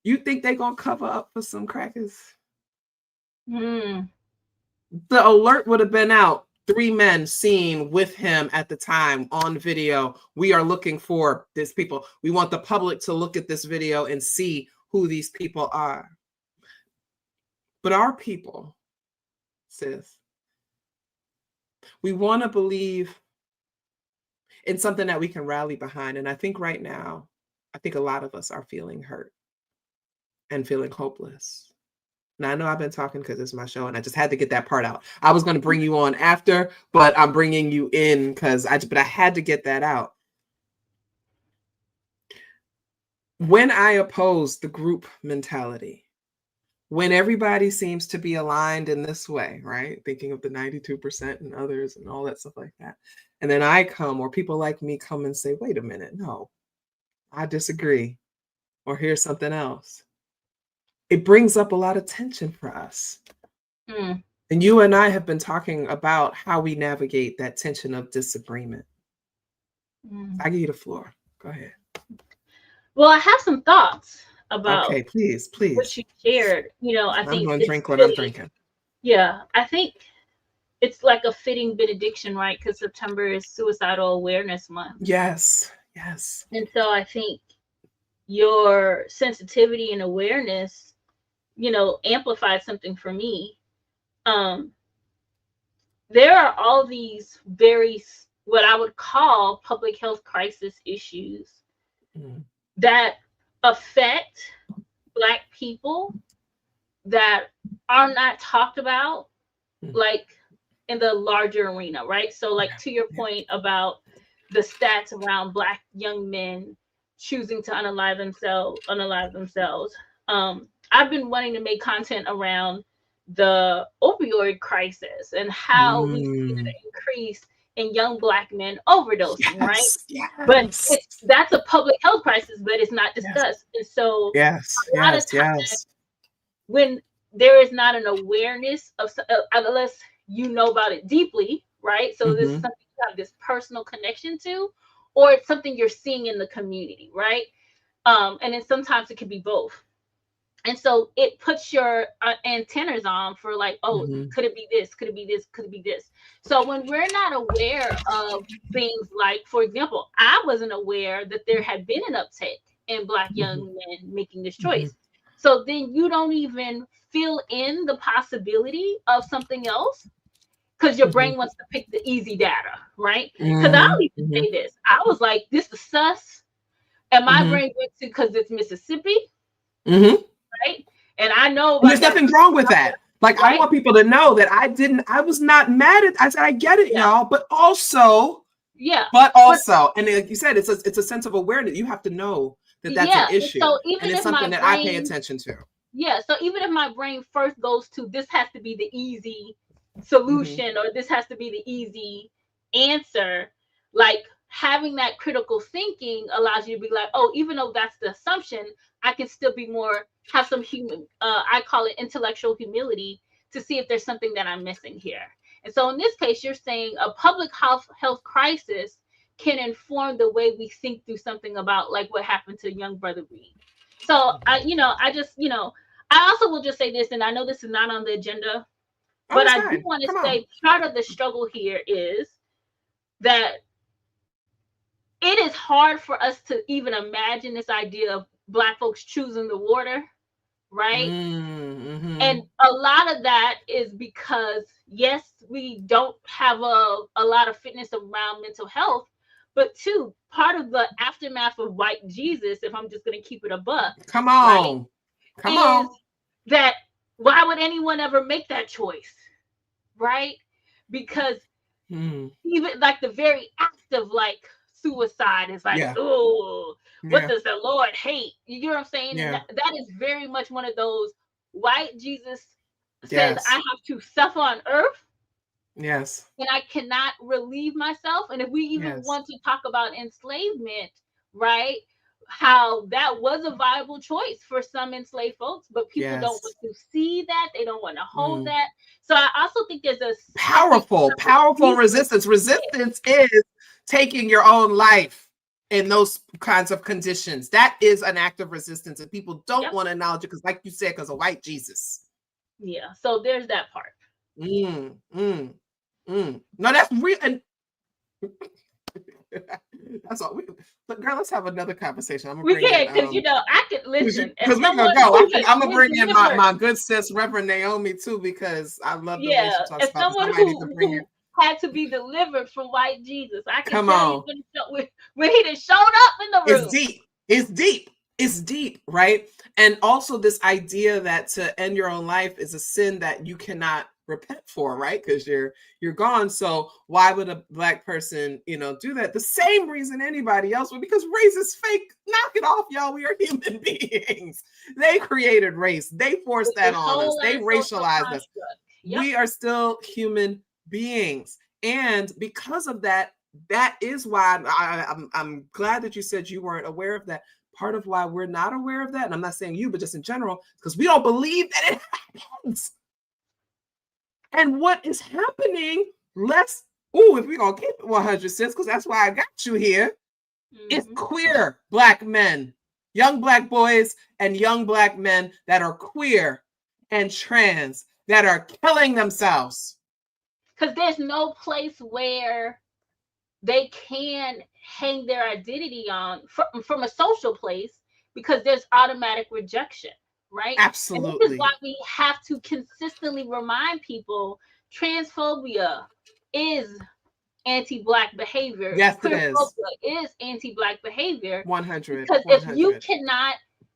You think they're going to cover up for some crackers? The alert would have been out. 3 men seen with him at the time on video. We are looking for these people. We want the public to look at this video and see who these people are. But our people, sis, we want to believe in something that we can rally behind. And I think right now, a lot of us are feeling hurt and feeling hopeless. Now, I know I've been talking because it's my show and I just had to get that part out. I was going to bring you on after, but I'm bringing you in but I had to get that out. When I oppose the group mentality, when everybody seems to be aligned in this way, right? Thinking of the 92% and others and all that stuff like that. And then I come, or people like me come and say, wait a minute, no, I disagree. Or here's something else. It brings up a lot of tension for us. And you and I have been talking about how we navigate that tension of disagreement. I give you the floor. Go ahead. Well, I have some thoughts about please. what you shared. I think I'm going to drink what I'm drinking. Yeah, I think it's like a fitting benediction, right? Because September is Suicidal Awareness Month. Yes. And so I think your sensitivity and awareness, amplified something for me. There are all these what I would call public health crisis issues that affect Black people that are not talked about, like in the larger arena, right? So like to your point about the stats around Black young men choosing to unalive themselves. I've been wanting to make content around the opioid crisis and how we've seen an increase in young Black men overdosing, right? Yes. But that's a public health crisis, but it's not discussed. And so a lot of times when there is not an awareness of, unless you know about it deeply, right? So this is something you have this personal connection to, or it's something you're seeing in the community, right? And then sometimes it can be both. And so it puts your antennas on for like, oh, could it be this? Could it be this? Could it be this? So when we're not aware of things like, for example, I wasn't aware that there had been an uptick in Black young men making this choice. So then you don't even fill in the possibility of something else because your brain wants to pick the easy data, right? Because I'll even say this. I was like, this is sus. And my brain went to, because it's Mississippi. Right? And I know there's nothing wrong with that. Like, right? I want people to know that I was not mad at, I said, I get it, y'all, but also, and like you said, it's a sense of awareness. You have to know that that's an issue. So and it's something that I pay attention to. Yeah. So even if my brain first goes to, this has to be the easy solution, or this has to be the easy answer, like having that critical thinking allows you to be like, oh, even though that's the assumption, I can still be more, have some human, I call it intellectual humility, to see if there's something that I'm missing here. And so in this case, you're saying a public health crisis can inform the way we think through something about like what happened to young brother Reed. So I also will just say this, and I know this is not on the agenda, but I do want to say part of the struggle here is that it is hard for us to even imagine this idea of Black folks choosing the water, right? And a lot of that is because, yes, we don't have a lot of fitness around mental health, but two, part of the aftermath of white Jesus, if I'm just going to keep it a buck, come on, that why would anyone ever make that choice, right? Because even like the very act of like suicide is like, oh, what does the Lord hate? You know what I'm saying? And that is very much one of those white Jesus says, I have to suffer on earth. Yes. And I cannot relieve myself. And if we even want to talk about enslavement, right? How that was a viable choice for some enslaved folks, but people don't want to see that. They don't want to hold that. So I also think there's a powerful resistance. Resistance is taking your own life in those kinds of conditions. That is an act of resistance, and people don't want to acknowledge it because, like you said, because of white Jesus. Yeah. So there's that part. No, that's real. And that's all. But girl, let's have another conversation. We can, because I could listen. Because we're gonna go. I'm gonna bring in my good sis, Reverend Naomi, too, because I love the way she talks about someone who had to be delivered from white Jesus. I can tell you when he done showed up in the room. It's deep, right? And also this idea that to end your own life is a sin that you cannot repent for, right? Because you're gone. So why would a Black person, do that? The same reason anybody else would, because race is fake. Knock it off, y'all. We are human beings. They created race. They forced that on us. They racialized us. We are still human beings. And because of that, that is why I'm glad that you said you weren't aware of that. Part of why we're not aware of that, and I'm not saying you, but just in general, because we don't believe that it happens. And what is happening, if we're going to keep it 100 cents, because that's why I got you here, it's queer Black men, young Black boys and young Black men that are queer and trans that are killing themselves. Because there's no place where they can hang their identity on from a social place, because there's automatic rejection, right? Absolutely. And this is why we have to consistently remind people transphobia is anti-Black behavior. Yes, it is anti-Black behavior. 100. Because if you cannot,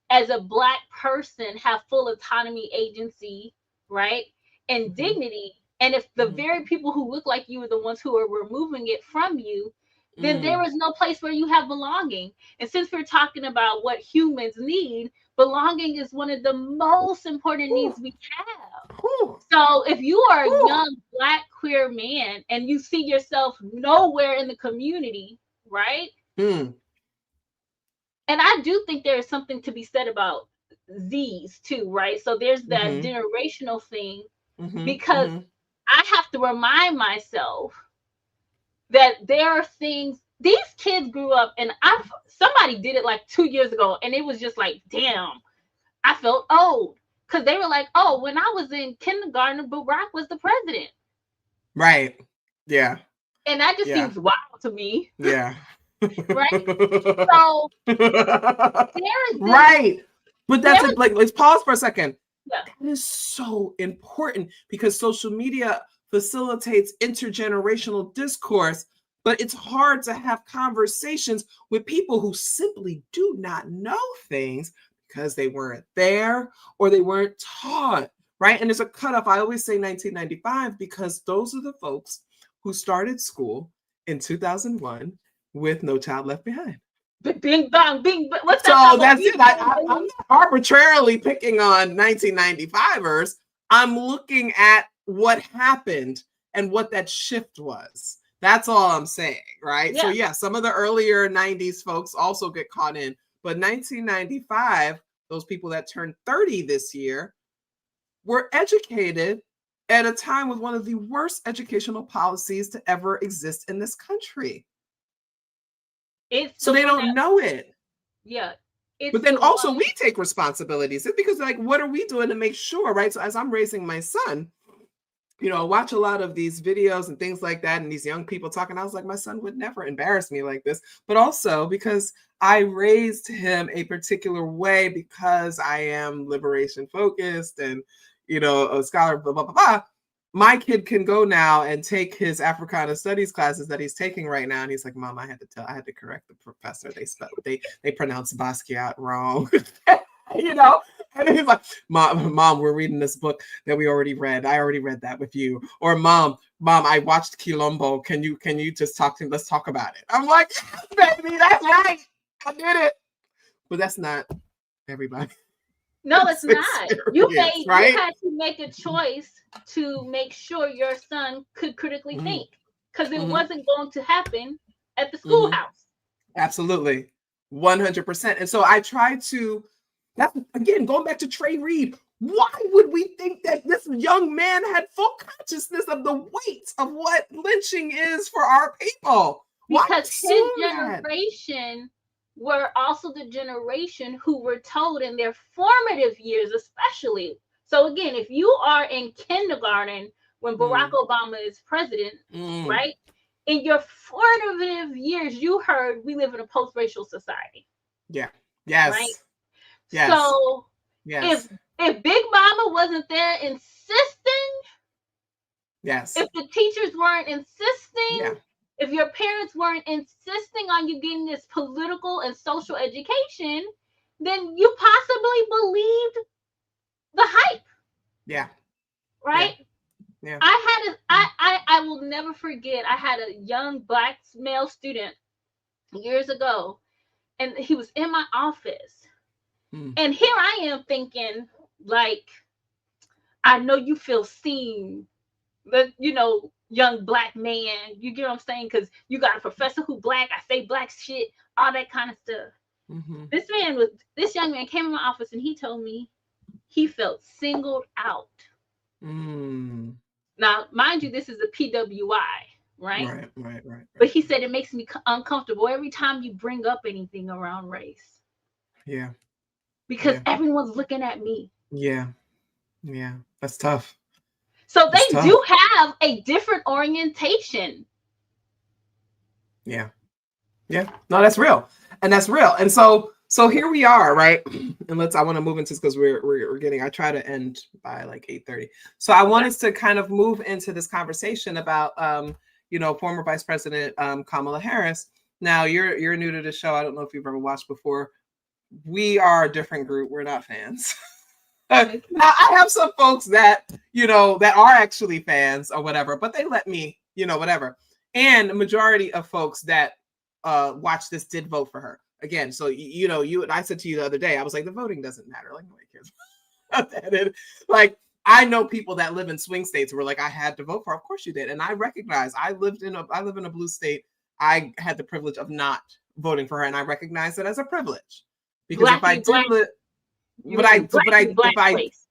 as a Black person, have full autonomy, agency, right, and dignity, and if the very people who look like you are the ones who are removing it from you, then there is no place where you have belonging. And since we're talking about what humans need, belonging is one of the most important needs we have. So if you are a young Black queer man and you see yourself nowhere in the community, right? And I do think there is something to be said about Z's too, right? So there's that generational thing, because I have to remind myself that there are things, these kids grew up, and somebody did it like 2 years ago, and it was just like, damn, I felt old, because they were like, oh, when I was in kindergarten, Barack was the president. Right. Yeah. And that just seems wild to me. Yeah. Right. So there is right. But that's like, let's pause for a second. Yeah. That is so important, because social media facilitates intergenerational discourse, but it's hard to have conversations with people who simply do not know things because they weren't there or they weren't taught, right? And there's a cutoff. I always say 1995 because those are the folks who started school in 2001 with No Child Left Behind. Bing bong, bing. What's that? So that's it. I'm not arbitrarily picking on 1995ers. I'm looking at what happened and what that shift was. That's all I'm saying, right? Yeah. So yeah, some of the earlier 90s folks also get caught in, but 1995, those people that turned 30 this year were educated at a time with one of the worst educational policies to ever exist in this country. So they don't know it. Yeah. But then also we take responsibilities. It's because, like, what are we doing to make sure, right? So as I'm raising my son, you know, I watch a lot of these videos and things like that, and these young people talking. I was like, my son would never embarrass me like this. But also because I raised him a particular way, because I am liberation focused and, you know, a scholar, blah, blah, blah, blah. My kid can go now and take his Africana studies classes that he's taking right now. And he's like, Mom, I had to correct the professor. They pronounced Basquiat wrong. You know? And he's like, Mom, we're reading this book that we already read. I already read that with you. Or Mom, I watched Quilombo. Can you just talk to him? Let's talk about it. I'm like, baby, that's right. I did it. But that's not everybody. No, it's not. You right? You had to make a choice to make sure your son could critically think, because it wasn't going to happen at the schoolhouse. Absolutely. 100%. And so I try to, that again, going back to Trey Reed, why would we think that this young man had full consciousness of the weight of what lynching is for our people? Because his generation were also the generation who were told in their formative years, especially. So again, if you are in kindergarten when Barack Obama is president, right? In your formative years, you heard we live in a post-racial society. Yeah. Yes. Right? Yes. So yes. if Big Mama wasn't there insisting, yes. If the teachers weren't insisting, if your parents weren't insisting on you getting this political and social education, then you possibly believed the hype. Yeah. Right? Yeah. I will never forget, I had a young Black male student years ago, and he was in my office. And here I am thinking, like, I know you feel seen, but you know, young Black man, you get what I'm saying? Because you got a professor who Black, I say Black shit, all that kind of stuff. This young man came in my office and he told me he felt singled out. Now, mind you, this is a PWI, right? Right. But he said it makes me uncomfortable every time you bring up anything around race. Yeah. Because everyone's looking at me. Yeah. That's tough. So they do have a different orientation. Yeah. No, that's real. And that's real. And so here we are, right? And I want to move into this because we're getting, I try to end by like 8:30. So I want us to kind of move into this conversation about, former Vice President Kamala Harris. Now you're new to the show. I don't know if you've ever watched before. We are a different group. We're not fans. Now I have some folks that, that are actually fans or whatever, but they let me, whatever. And the majority of folks that watch this did vote for her. Again, so I said to you the other day, I was like, the voting doesn't matter. Like, nobody cares about that. Like, I know people that live in swing states who were like, I had to vote for her. Of course you did. And I recognize I live in a blue state. I had the privilege of not voting for her, and I recognize it as a privilege. Because if I did You mean black place.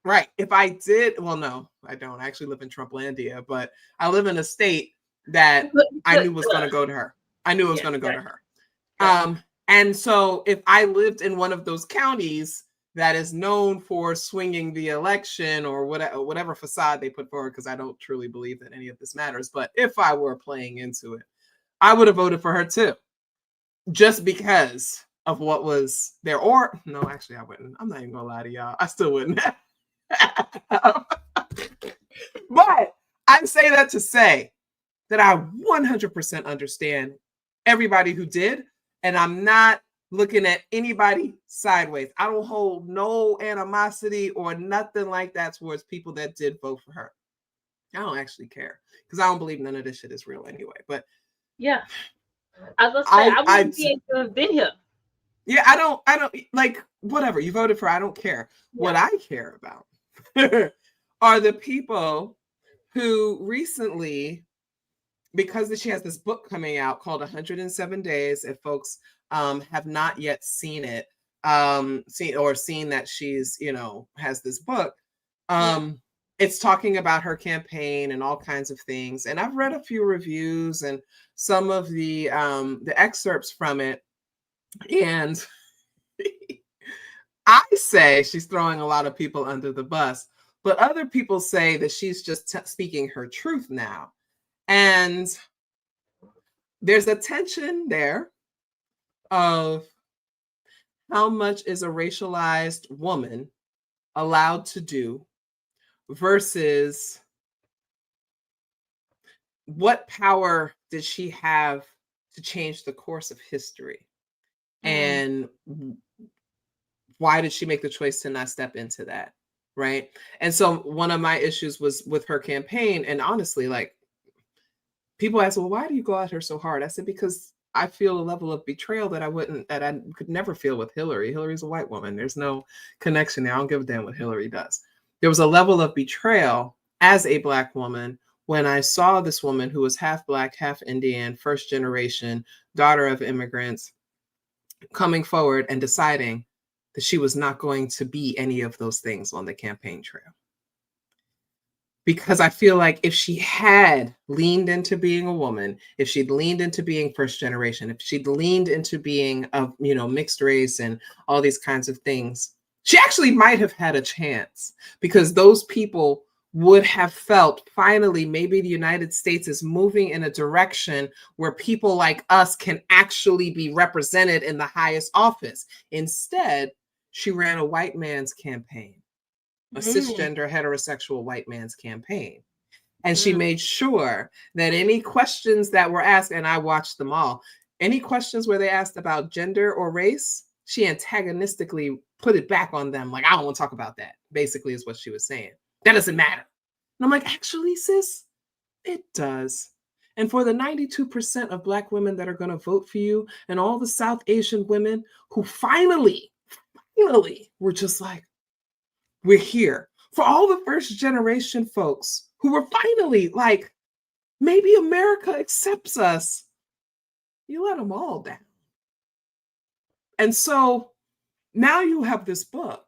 Right. If I did, well, no, I don't. I actually live in Trumplandia, but I live in a state that I knew was going to go to her. I knew it was going to go to her. And so if I lived in one of those counties that is known for swinging the election or whatever facade they put forward, because I don't truly believe that any of this matters, but if I were playing into it, I would have voted for her too, just because of what was there. Or no, actually, I wouldn't. I'm not even gonna lie to y'all. I still wouldn't. But I say that to say that I 100% understand everybody who did, and I'm not looking at anybody sideways. I don't hold no animosity or nothing like that towards people that did vote for her. I don't actually care because I don't believe none of this shit is real anyway. But yeah, I was gonna say I wouldn't be able to have been here. Yeah, I don't like whatever you voted for. I don't care. Yeah. What I care about are the people who recently, because she has this book coming out called 107 Days. If folks have not yet seen it, seen that she's, has this book, it's talking about her campaign and all kinds of things. And I've read a few reviews and some of the excerpts from it. And I say she's throwing a lot of people under the bus, but other people say that she's just speaking her truth now. And there's a tension there of how much is a racialized woman allowed to do versus what power did she have to change the course of history? And why did she make the choice to not step into that? Right. And so one of my issues was with her campaign. And honestly, like, people ask, well, why do you go at her so hard? I said, because I feel a level of betrayal that I could never feel with Hillary. Hillary's a white woman. There's no connection there. I don't give a damn what Hillary does. There was a level of betrayal as a Black woman when I saw this woman who was half Black, half Indian, first generation, daughter of immigrants, coming forward and deciding that she was not going to be any of those things on the campaign trail. Because I feel like if she had leaned into being a woman, if she'd leaned into being first generation, if she'd leaned into being of, mixed race and all these kinds of things, she actually might have had a chance, because those people would have felt finally maybe the United States is moving in a direction where people like us can actually be represented in the highest office. Instead, she ran a white man's campaign, a cisgender heterosexual white man's campaign. And she made sure that any questions that were asked, and I watched them all, any questions where they asked about gender or race, she antagonistically put it back on them. Like, I don't want to talk about that, basically is what she was saying. That doesn't matter. And I'm like, actually, sis, it does. And for the 92% of Black women that are going to vote for you, and all the South Asian women who finally were just like, we're here. For all the first generation folks who were finally like, maybe America accepts us, you let them all down. And so now you have this book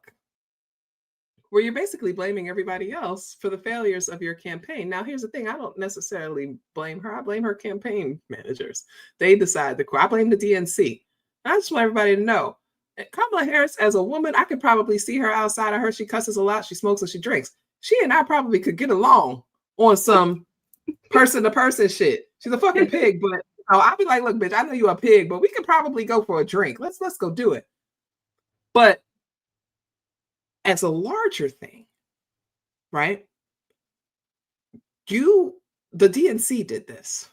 where you're basically blaming everybody else for the failures of your campaign. Now, here's the thing. I don't necessarily blame her. I blame her campaign managers. They decide I blame the DNC. I just want everybody to know, Kamala Harris, as a woman, I could probably see her outside of her. She cusses a lot. She smokes and she drinks. She and I probably could get along on some person-to-person shit. She's a fucking pig, but I'll be like, look, bitch, I know you're a pig, but we could probably go for a drink. Let's go do it. But as a larger thing, right? The DNC did this,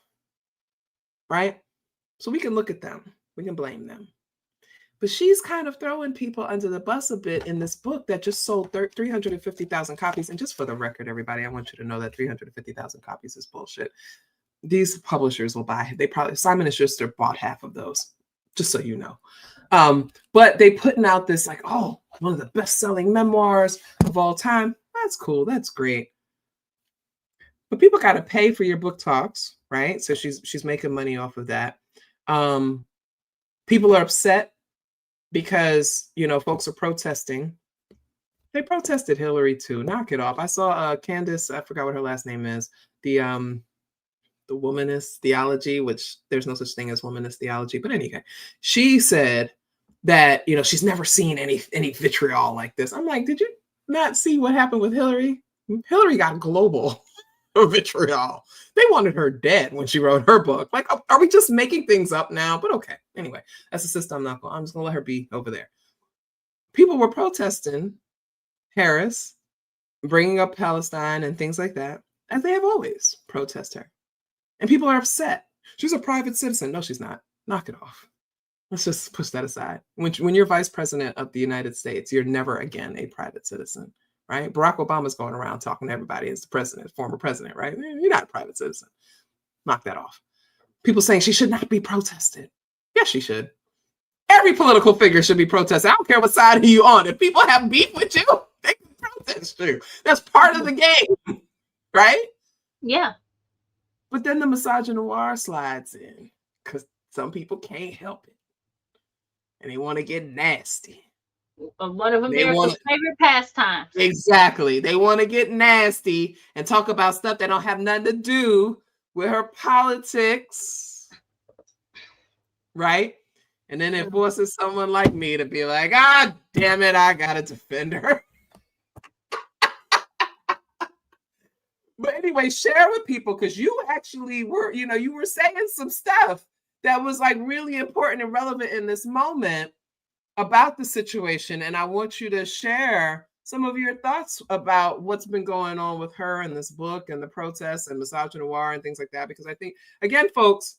right? So we can look at them. We can blame them. But she's kind of throwing people under the bus a bit in this book that just sold 350,000 copies. And just for the record, everybody, I want you to know that 350,000 copies is bullshit. These publishers will buy. Simon & Schuster bought half of those, just so you know. But they putting out this like, oh, one of the best-selling memoirs of all time. That's cool. That's great. But people got to pay for your book talks, right? So she's making money off of that. People are upset because, folks are protesting. They protested Hillary too. Knock it off. I saw Candace, I forgot what her last name is, the womanist theology, which there's no such thing as womanist theology. But anyway, she said that, she's never seen any vitriol like this. I'm like, did you not see what happened with Hillary? Hillary got global vitriol. They wanted her dead when she wrote her book. Like, are we just making things up now? But okay. Anyway, that's a system I'm just going to let her be over there. People were protesting Harris, bringing up Palestine and things like that, as they have always protest her. And people are upset. She's a private citizen. No, she's not. Knock it off. Let's just push that aside. When you're vice president of the United States, you're never again a private citizen, right? Barack Obama's going around talking to everybody as the president, former president, right? You're not a private citizen. Knock that off. People saying she should not be protested. Yes, she should. Every political figure should be protested. I don't care what side are you on. If people have beef with you, they can protest you. That's part of the game, right? Yeah. But then the misogynoir slides in because some people can't help it. And they want to get nasty. One of America's favorite pastimes. Exactly. They want to get nasty and talk about stuff that don't have nothing to do with her politics. Right? And then it forces someone like me to be like, ah, damn it, I got to defend her. But anyway, share with people, because you actually were, you were saying some stuff that was like really important and relevant in this moment about the situation. And I want you to share some of your thoughts about what's been going on with her and this book and the protests and misogynoir and things like that. Because I think, again, folks,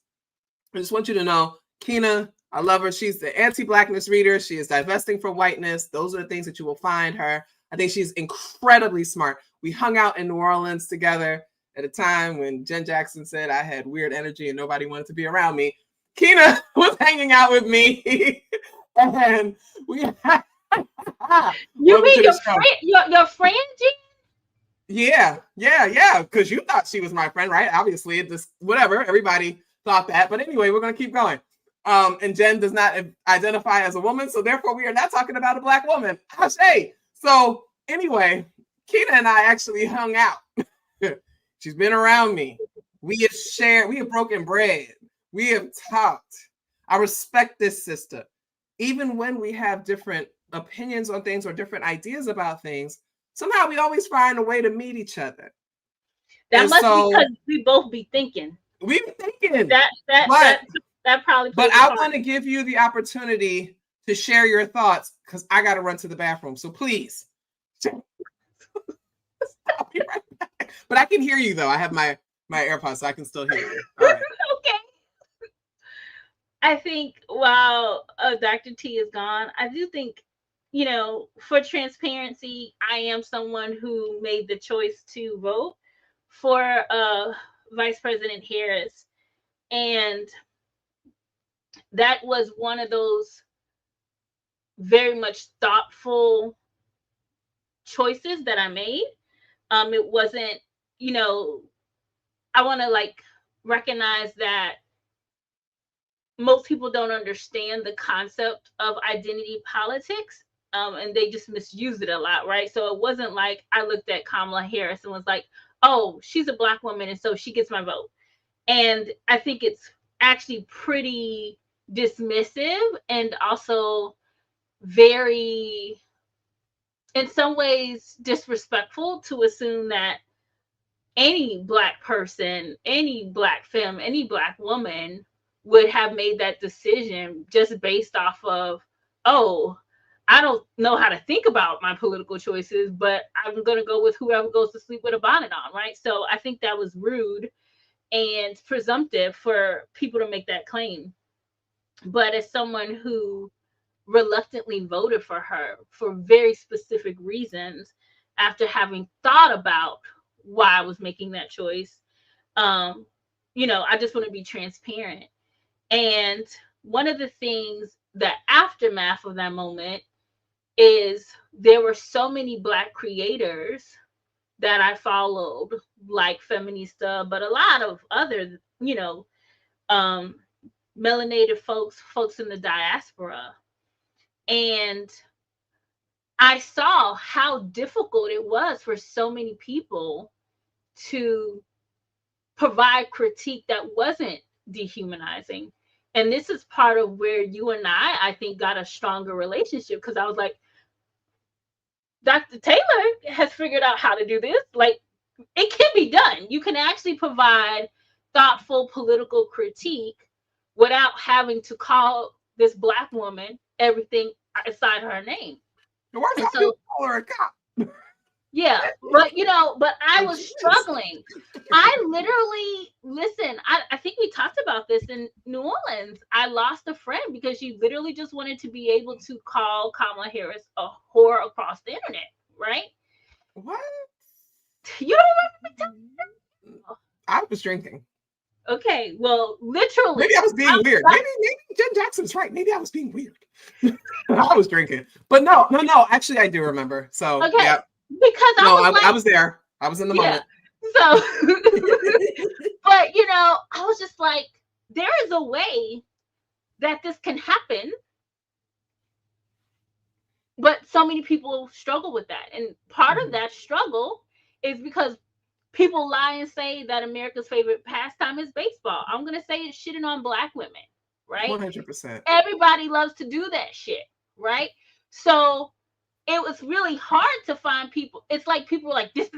I just want you to know, Kina, I love her. She's the anti-Blackness reader. She is divesting from whiteness. Those are the things that you will find her. I think she's incredibly smart. We hung out in New Orleans together at a time when Jen Jackson said I had weird energy and nobody wanted to be around me. Kina was hanging out with me. And we you mean your friend, Jen? Yeah. Because you thought she was my friend, right? Obviously, it just whatever. Everybody thought that. But anyway, we're gonna keep going. And Jen does not identify as a woman, so therefore we are not talking about a Black woman. Ashe. So anyway, Kina and I actually hung out. She's been around me. We have shared, we have broken bread. We have talked. I respect this sister. Even when we have different opinions on things or different ideas about things, somehow we always find a way to meet each other. That must be because we both be thinking. We be thinking. That probably. But I want to give you the opportunity to share your thoughts because I got to run to the bathroom. So please. I'll be right back. But I can hear you though. I have my AirPods, so I can still hear you. All right. Okay. I think while Dr. T is gone, I do think, for transparency, I am someone who made the choice to vote for Vice President Harris. And that was one of those very much thoughtful choices that I made. It wasn't, I want to recognize that most people don't understand the concept of identity politics, and they just misuse it a lot, right? So it wasn't like I looked at Kamala Harris and was like, oh, she's a Black woman, and so she gets my vote. And I think it's actually pretty dismissive and also very, in some ways, disrespectful to assume that any Black person, any Black femme, any Black woman would have made that decision just based off of, oh, I don't know how to think about my political choices, but I'm going to go with whoever goes to sleep with a bonnet on, right? So I think that was rude and presumptive for people to make that claim. But as someone who reluctantly voted for her for very specific reasons, after having thought about why I was making that choice, I just want to be transparent. And one of the things, the aftermath of that moment, is there were so many Black creators that I followed, like Feminista, but a lot of other, melanated folks in the diaspora And I saw how difficult it was for so many people to provide critique that wasn't dehumanizing. And this is part of where you and I think, got a stronger relationship, because I was like, Dr. Taylor has figured out how to do this. Like, it can be done. You can actually provide thoughtful political critique without having to call this Black woman everything aside her name. Why so, call her a cop? Yeah, but but I was struggling. I literally, listen, I think we talked about this in New Orleans. I lost a friend because she literally just wanted to be able to call Kamala Harris a whore across the internet, right? What? You don't remember me? I was drinking. Okay, well, literally. Maybe I was being weird. Maybe Jen Jackson's right. Maybe I was being weird. I was drinking. But no. Actually, I do remember. So, okay. Yeah. Because I was there. I was in the moment. So, but I was just like, there is a way that this can happen. But so many people struggle with that. And part of that struggle is because people lie and say that America's favorite pastime is baseball. I'm going to say it's shitting on Black women, right? 100%. Everybody loves to do that shit, right? So it was really hard to find people. It's like people were like, this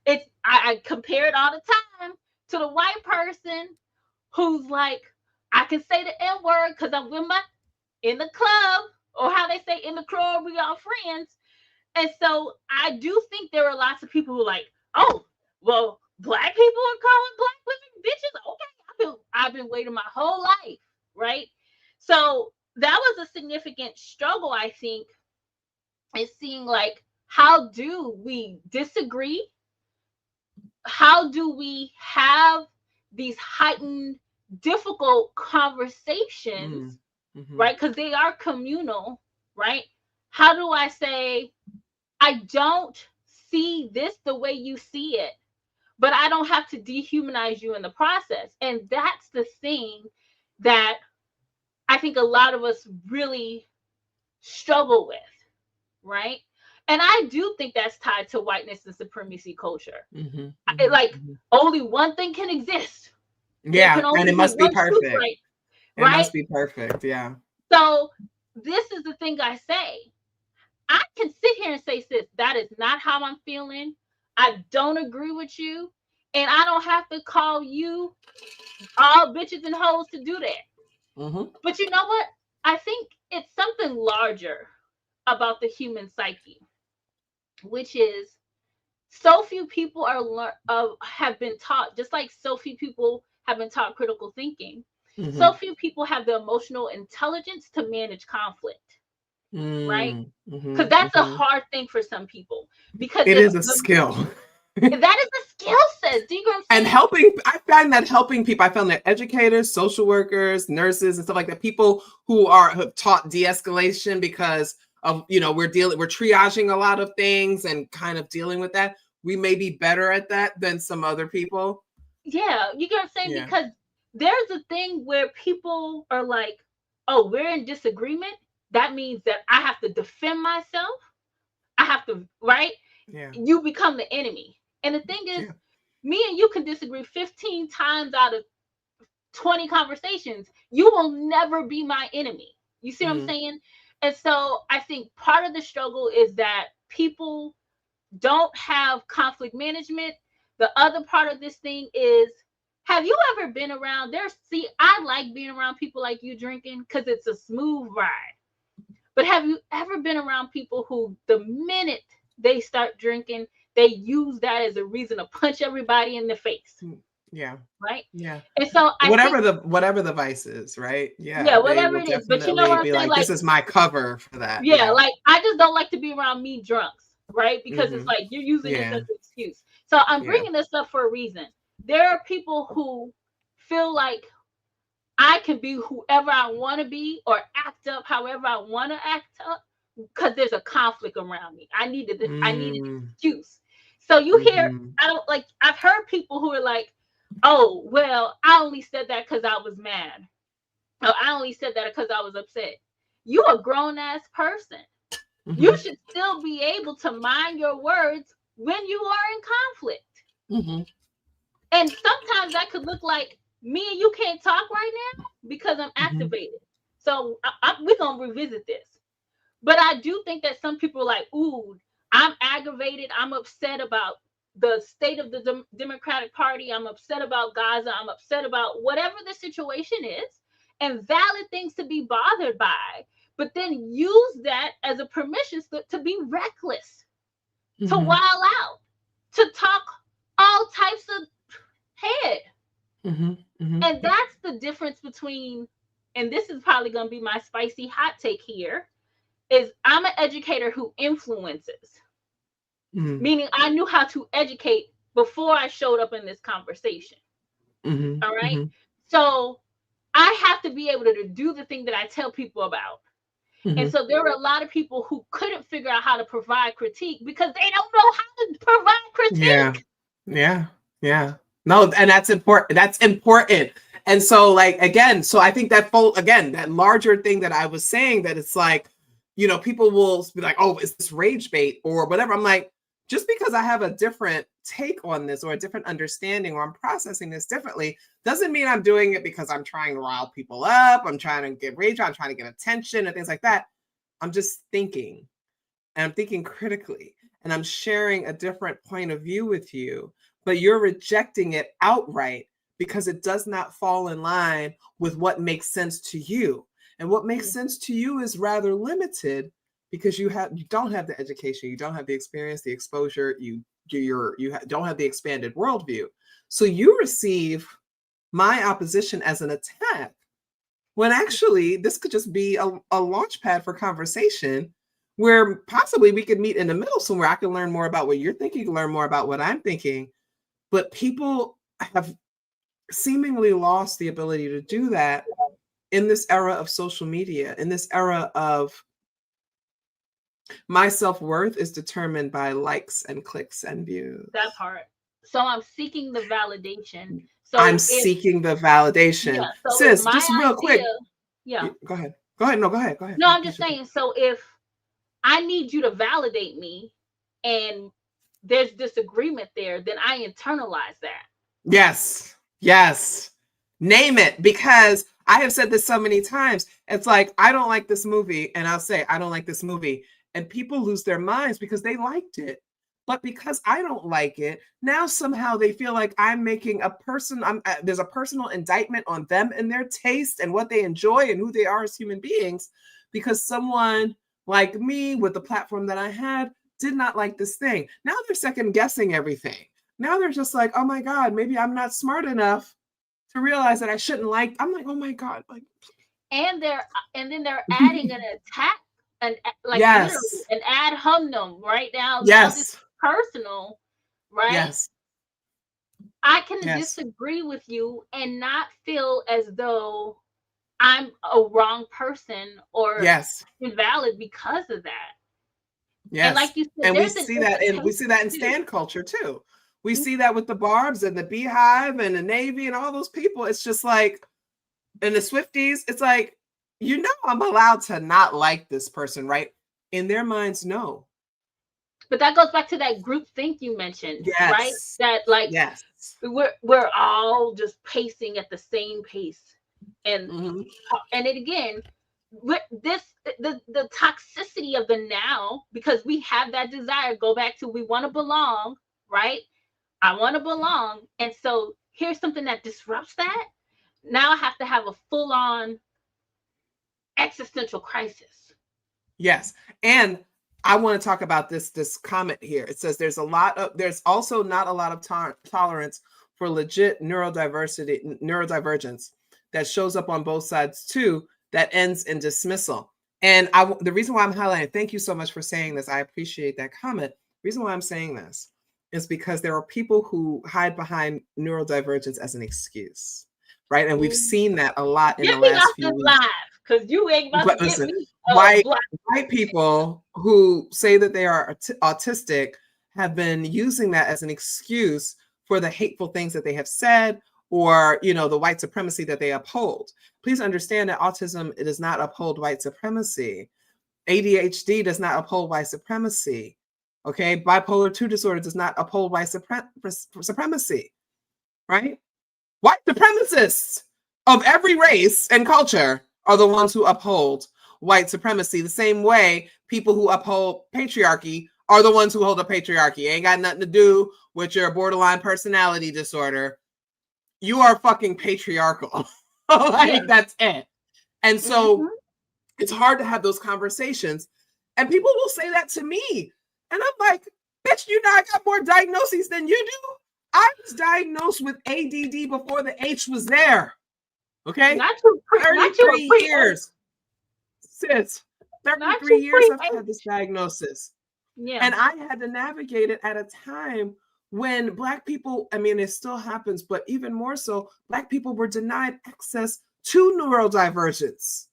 is I compare it all the time to the white person who's like, I can say the N-word because I'm with in the club, or how they say in the club, we all friends. And so I do think there are lots of people who are like, oh, well, Black people are calling Black women bitches. Okay, I've been waiting my whole life, right? So that was a significant struggle, I think, is seeing like, how do we disagree? How do we have these heightened, difficult conversations, right? Because they are communal, right? How do I say, I don't see this the way you see it, but I don't have to dehumanize you in the process? And that's the thing that I think a lot of us really struggle with, right? And I do think that's tied to whiteness and supremacy culture. Like, only one thing can exist. Yeah, and it must be perfect. Right? It must be perfect, yeah. So this is the thing I say. I can sit here and say, sis, that is not how I'm feeling. I don't agree with you. And I don't have to call you all bitches and hoes to do that. But you know what? I think it's something larger about the human psyche, which is so few people have been taught, just like so few people have been taught critical thinking. So few people have the emotional intelligence to manage conflict, right? Because that's a hard thing for some people. Because it is a skill. That is a skill set. Do you know what I'm saying? And I find that helping people, I found that educators, social workers, nurses, and stuff like that, people who have taught de-escalation because of, we're triaging a lot of things and kind of dealing with that. We may be better at that than some other people. Yeah, you get what I'm saying? Yeah. Because there's a thing where people are like, oh, we're in disagreement. That means that I have to defend myself. I have to, right? Yeah. You become the enemy. And the thing is, me and you can disagree 15 times out of 20 conversations. You will never be my enemy. You see what I'm saying? And so I think part of the struggle is that people don't have conflict management. The other part of this thing is, have you ever been around I like being around people like you drinking because it's a smooth ride. But have you ever been around people who, the minute they start drinking, they use that as a reason to punch everybody in the face? Yeah. Right? Yeah. And so whatever the vice is, right? Yeah. Yeah, whatever it is. But you know what I'm saying? Like, this is my cover for that. Yeah, like, I just don't like to be around me drunks, right? Because it's like you're using it as an excuse. So I'm bringing this up for a reason. There are people who feel like I can be whoever I want to be or act up however I want to act up because there's a conflict around me. I needed an excuse. So you hear, I've heard people who are like, oh, well, I only said that because I was mad. Or I only said that because I was upset. you're a grown ass person. You should still be able to mind your words when you are in conflict. And sometimes that could look like me and you can't talk right now because I'm activated. So we're going to revisit this. But I do think that some people are like, ooh, I'm aggravated. I'm upset about the state of the Democratic Party. I'm upset about Gaza. I'm upset about whatever the situation is, and valid things to be bothered by. But then use that as a permission slip to be reckless, to wild out, to talk all types of head. And that's the difference between, and this is probably going to be my spicy hot take here, is I'm an educator who influences. Meaning I knew how to educate before I showed up in this conversation. All right. So I have to be able to do the thing that I tell people about. And so there were a lot of people who couldn't figure out how to provide critique because they don't know how to provide critique. Yeah. No, and that's important. That's important. And so, like, again, so I think that that larger thing that I was saying, that it's like, you know, people will be like, oh, is this rage bait or whatever? I'm like, just because I have a different take on this or a different understanding, or I'm processing this differently, doesn't mean I'm doing it because I'm trying to rile people up. I'm trying to get rage. I'm trying to get attention and things like that. I'm just thinking, and I'm thinking critically, and I'm sharing a different point of view with you, but you're rejecting it outright because it does not fall in line with what makes sense to you. And what makes sense to you is rather limited because you don't have the education, you don't have the experience, the exposure, you don't have the expanded worldview. So you receive my opposition as an attack, when actually this could just be a launch pad for conversation where possibly we could meet in the middle somewhere. I can learn more about what you're thinking, you can learn more about what I'm thinking. But people have seemingly lost the ability to do that in this era of social media, in this era of my self-worth is determined by likes and clicks and views. That part. So I'm seeking the validation. So I'm seeking the validation. Yeah, so Sis, just real quick. Yeah. Go ahead. No, go ahead. No, I'm just saying, so if I need you to validate me and there's disagreement there, then I internalize that. Yes. Name it, because I have said this so many times. It's like, I don't like this movie, and I'll say, I don't like this movie. And people lose their minds because they liked it. But because I don't like it, now somehow they feel like I'm making there's a personal indictment on them and their taste and what they enjoy and who they are as human beings, because someone like me with the platform that I had did not like this thing. Now they're second guessing everything. Now they're just like, oh my God, maybe I'm not smart enough to realize that I shouldn't like. I'm like, oh my God. Like, and then they're adding an attack. And like yes. An ad hominem right now. Yes. This is personal, right? Yes. I can disagree with you and not feel as though I'm a wrong person or invalid because of that. Yes. And like you said, and we see that in stan culture too. We see that with the Barbs and the Beehive and the Navy and all those people. It's just like, and the Swifties, it's like, you know, I'm allowed to not like this person, right? In their minds, no. But that goes back to that group think you mentioned, right? That like, we're all just pacing at the same pace, and and it again, with the toxicity of the now, because we have that desire. Go back to we want to belong, right? I want to belong, and so here's something that disrupts that. Now I have to have a full on existential crisis. Yes. And I want to talk about this comment here. It says there's also not a lot of tolerance for legit neurodivergence that shows up on both sides too, that ends in dismissal. And the reason why I'm highlighting, thank you so much for saying this. I appreciate that comment. The reason why I'm saying this is because there are people who hide behind neurodivergence as an excuse, right? And we've seen that a lot in the last few weeks. Because you ain't about to get me. White people who say that they are autistic have been using that as an excuse for the hateful things that they have said or, you know, the white supremacy that they uphold. Please understand that autism, it does not uphold white supremacy. ADHD does not uphold white supremacy. Okay, bipolar 2 disorder does not uphold white supremacy, right? White supremacists of every race and culture are the ones who uphold white supremacy, the same way people who uphold patriarchy are the ones who hold the patriarchy. It ain't got nothing to do with your borderline personality disorder. You are fucking patriarchal. Like, that's it. And so it's hard to have those conversations. And people will say that to me. And I'm like, bitch, you know I got more diagnoses than you do. I was diagnosed with ADD before the H was there. Okay? 33 years. Sis, 33 years I've had this diagnosis. Yeah. And I had to navigate it at a time when Black people, I mean, it still happens, but even more so, Black people were denied access to neurodivergence.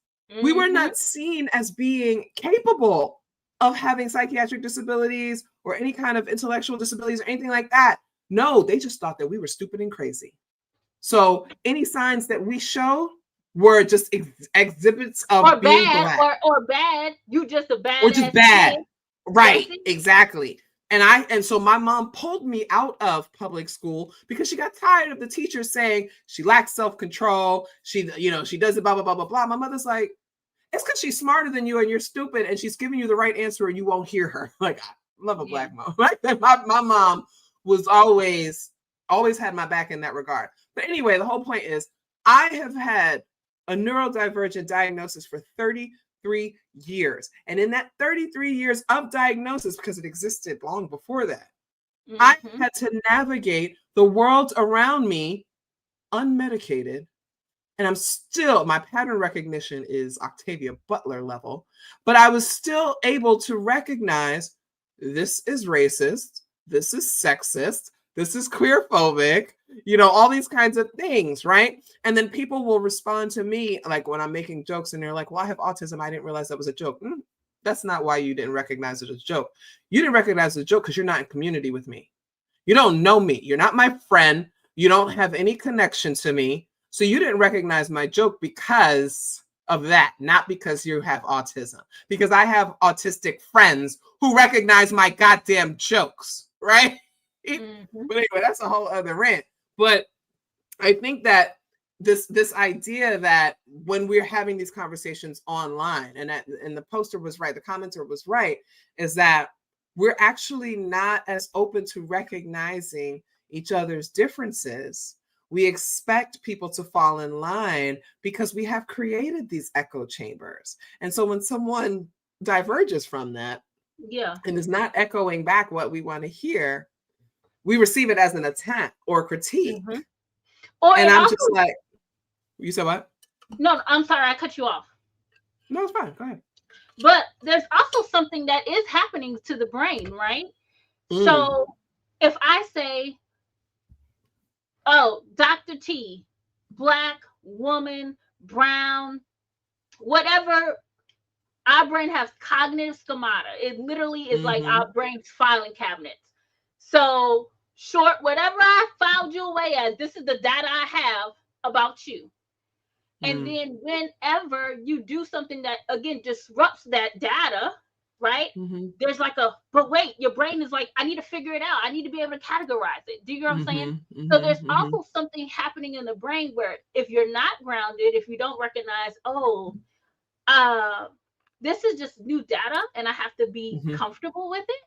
We were not seen as being capable of having psychiatric disabilities or any kind of intellectual disabilities or anything like that. No, they just thought that we were stupid and crazy. So any signs that we show were just exhibits of or being bad, Black. or bad. You just a bad. Or just bad. Kid. Right, exactly. And so my mom pulled me out of public school because she got tired of the teachers saying she lacks self-control. She, you know, she does it, blah, blah, blah, blah, blah. My mother's like, it's because she's smarter than you and you're stupid and she's giving you the right answer and you won't hear her. Like, I love a Black mom. Right? My mom was always had my back in that regard. But anyway, the whole point is I have had a neurodivergent diagnosis for 33 years. And in that 33 years of diagnosis, because it existed long before that, I had to navigate the world around me unmedicated. And I'm still, my pattern recognition is Octavia Butler level, but I was still able to recognize this is racist, this is sexist, this is queerphobic, you know, all these kinds of things, right? And then people will respond to me, like when I'm making jokes and they're like, well, I have autism. I didn't realize that was a joke. That's not why you didn't recognize it as a joke. You didn't recognize it as a joke because you're not in community with me. You don't know me. You're not my friend. You don't have any connection to me. So you didn't recognize my joke because of that, not because you have autism. Because I have autistic friends who recognize my goddamn jokes, right? But anyway, that's a whole other rant. But I think that this idea that when we're having these conversations online, and the poster was right, the commenter was right, is that we're actually not as open to recognizing each other's differences. We expect people to fall in line because we have created these echo chambers. And so when someone diverges from that, and is not echoing back what we want to hear, we receive it as an attack or critique. And I'm just like, you said what? No, I'm sorry, I cut you off. No, it's fine. Go ahead. But there's also something that is happening to the brain, right? So if I say, oh, Dr. T, Black, woman, brown, whatever, our brain has cognitive schemata. It literally is like our brain's filing cabinets. So short, whatever I filed you away as, this is the data I have about you. And then whenever you do something that, again, disrupts that data, right? There's like but wait, your brain is like, I need to figure it out. I need to be able to categorize it. Do you know what I'm saying? So there's also something happening in the brain where if you're not grounded, if you don't recognize, this is just new data and I have to be comfortable with it,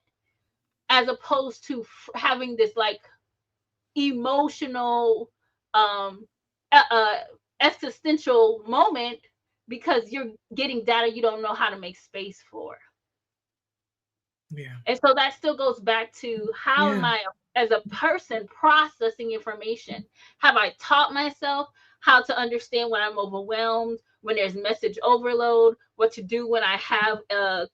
as opposed to having this like emotional, existential moment because you're getting data you don't know how to make space for. And so that still goes back to how am I as a person processing information? Have I taught myself how to understand when I'm overwhelmed, when there's message overload, what to do when I have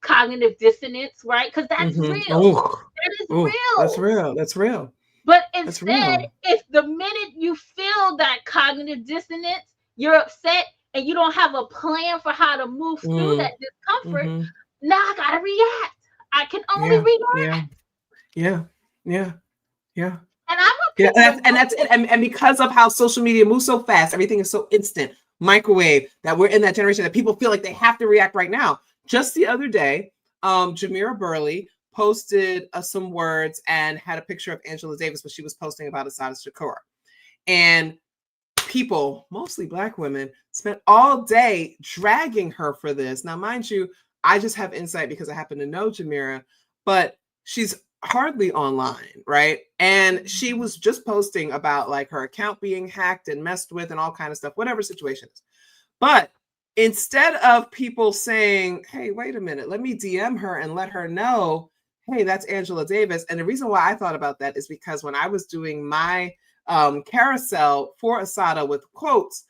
cognitive dissonance, right? Because that's real. That is real. That's real. That's real. But instead, if the minute you feel that cognitive dissonance, you're upset and you don't have a plan for how to move through that discomfort, now I gotta react. I can only react. Yeah. And I'm a Yeah, that's it. And because of how social media moves so fast, everything is so instant, microwave, that we're in that generation that people feel like they have to react right now. Just the other day, Jamira Burley posted some words and had a picture of Angela Davis, but she was posting about Assata Shakur. And people, mostly Black women, spent all day dragging her for this. Now, mind you, I just have insight because I happen to know Jamira, but she's hardly online, right? And she was just posting about like her account being hacked and messed with and all kind of stuff, whatever situation is. But instead of people saying, hey, wait a minute, let me DM her and let her know, hey, that's Angela Davis. And the reason why I thought about that is because when I was doing my carousel for Assata with quotes,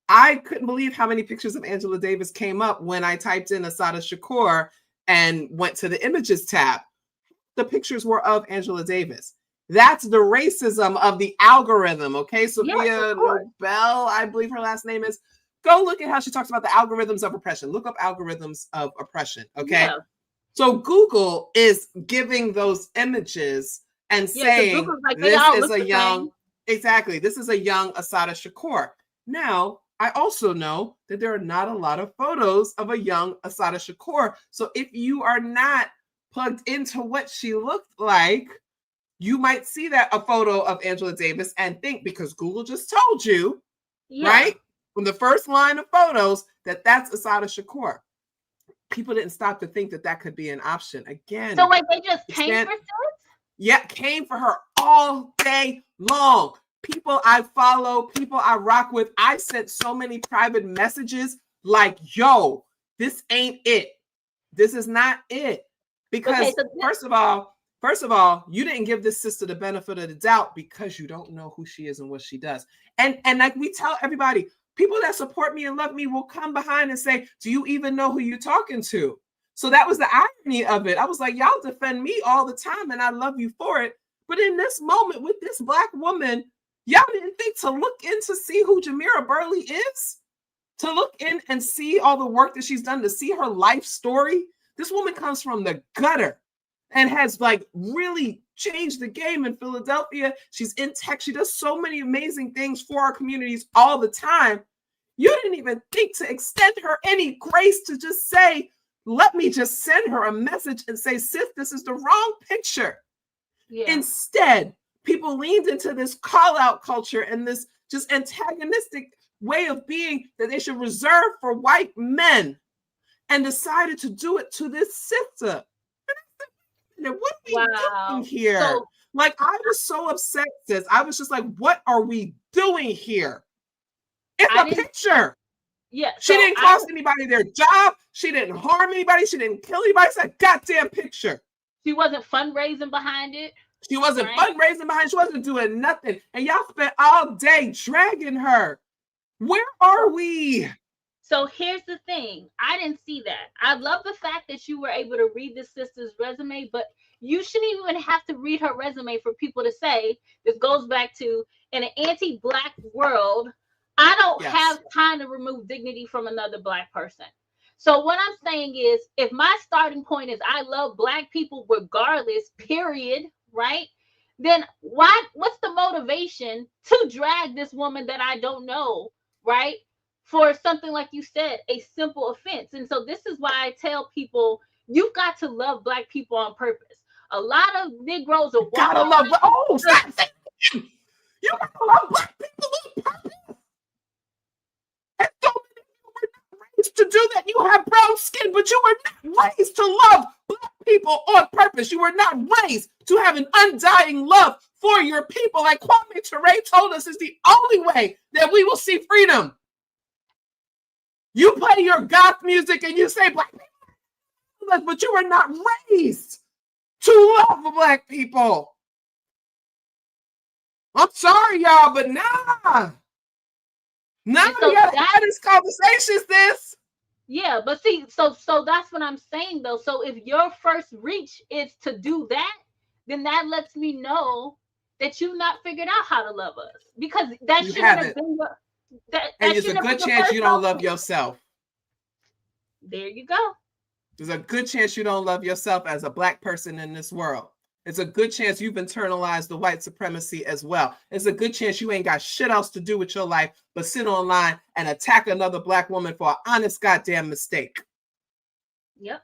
I couldn't believe how many pictures of Angela Davis came up when I typed in Assata Shakur and went to the images tab. The pictures were of Angela Davis. That's the racism of the algorithm, okay? Sophia Nobel, I believe her last name is. Go look at how she talks about the algorithms of oppression. Look up algorithms of oppression, okay? Yeah. So Google is giving those images and saying like, this is a young, exactly, this is a young Assata Shakur. Now, I also know that there are not a lot of photos of a young Assata Shakur. So if you are not plugged into what she looked like, you might see that a photo of Angela Davis and think, because Google just told you, right? From the first line of photos, that that's Assata Shakur. People didn't stop to think that that could be an option. Again. So wait, they just came for sis? Yeah, came for her all day long. People I follow, people I rock with, I sent so many private messages like, yo, this ain't it. This is not it. Because first of all, you didn't give this sister the benefit of the doubt because you don't know who she is and what she does. And like we tell everybody, people that support me and love me will come behind and say, do you even know who you're talking to? So that was the irony of it. I was like, y'all defend me all the time and I love you for it. But in this moment with this Black woman, y'all didn't think to look in to see who Jamira Burley is? To look in and see all the work that she's done, to see her life story? This woman comes from the gutter and has like really changed the game in Philadelphia. She's in tech. She does so many amazing things for our communities all the time. You didn't even think to extend her any grace to just say, let me just send her a message and say, sis, this is the wrong picture. Yeah. Instead, people leaned into this call out culture and this just antagonistic way of being that they should reserve for white men and decided to do it to this sister. What are we doing here? So, like, I was so upset, sis. I was just like, what are we doing here? It's a picture. Yeah. She didn't cost anybody their job. She didn't harm anybody. She didn't kill anybody. It's a goddamn picture. She wasn't fundraising behind it. She wasn't fundraising behind it. She wasn't doing nothing. And y'all spent all day dragging her. Where are we? So here's the thing. I didn't see that. I love the fact that you were able to read this sister's resume, but you shouldn't even have to read her resume for people to say, this goes back to, in an anti-Black world, I don't have time to remove dignity from another Black person. So what I'm saying is, if my starting point is I love Black people regardless, period, right? Then what's the motivation to drag this woman that I don't know, right? For something like you said, a simple offense. And so this is why I tell people, you've got to love Black people on purpose. A lot of Negroes are gotta love. Oh, stop saying it. You gotta love Black people on purpose. And so many people were not raised to do that. You have brown skin, but you were not raised to love Black people on purpose. You were not raised to have an undying love for your people. Like Kwame Ture told us, is the only way that we will see freedom. You play your goth music and you say Black people, but you were not raised to love Black people. I'm sorry, y'all, but nah. Now we gotta have this conversation, sis. Yeah, but see, so that's what I'm saying though. So if your first reach is to do that, then that lets me know that you've not figured out how to love us. Because that shouldn't have been your and there's a good chance you don't love yourself. There you go. There's a good chance you don't love yourself as a Black person in this world. It's a good chance you've internalized the white supremacy as well. It's a good chance you ain't got shit else to do with your life but sit online and attack another black woman for an honest goddamn mistake. Yep.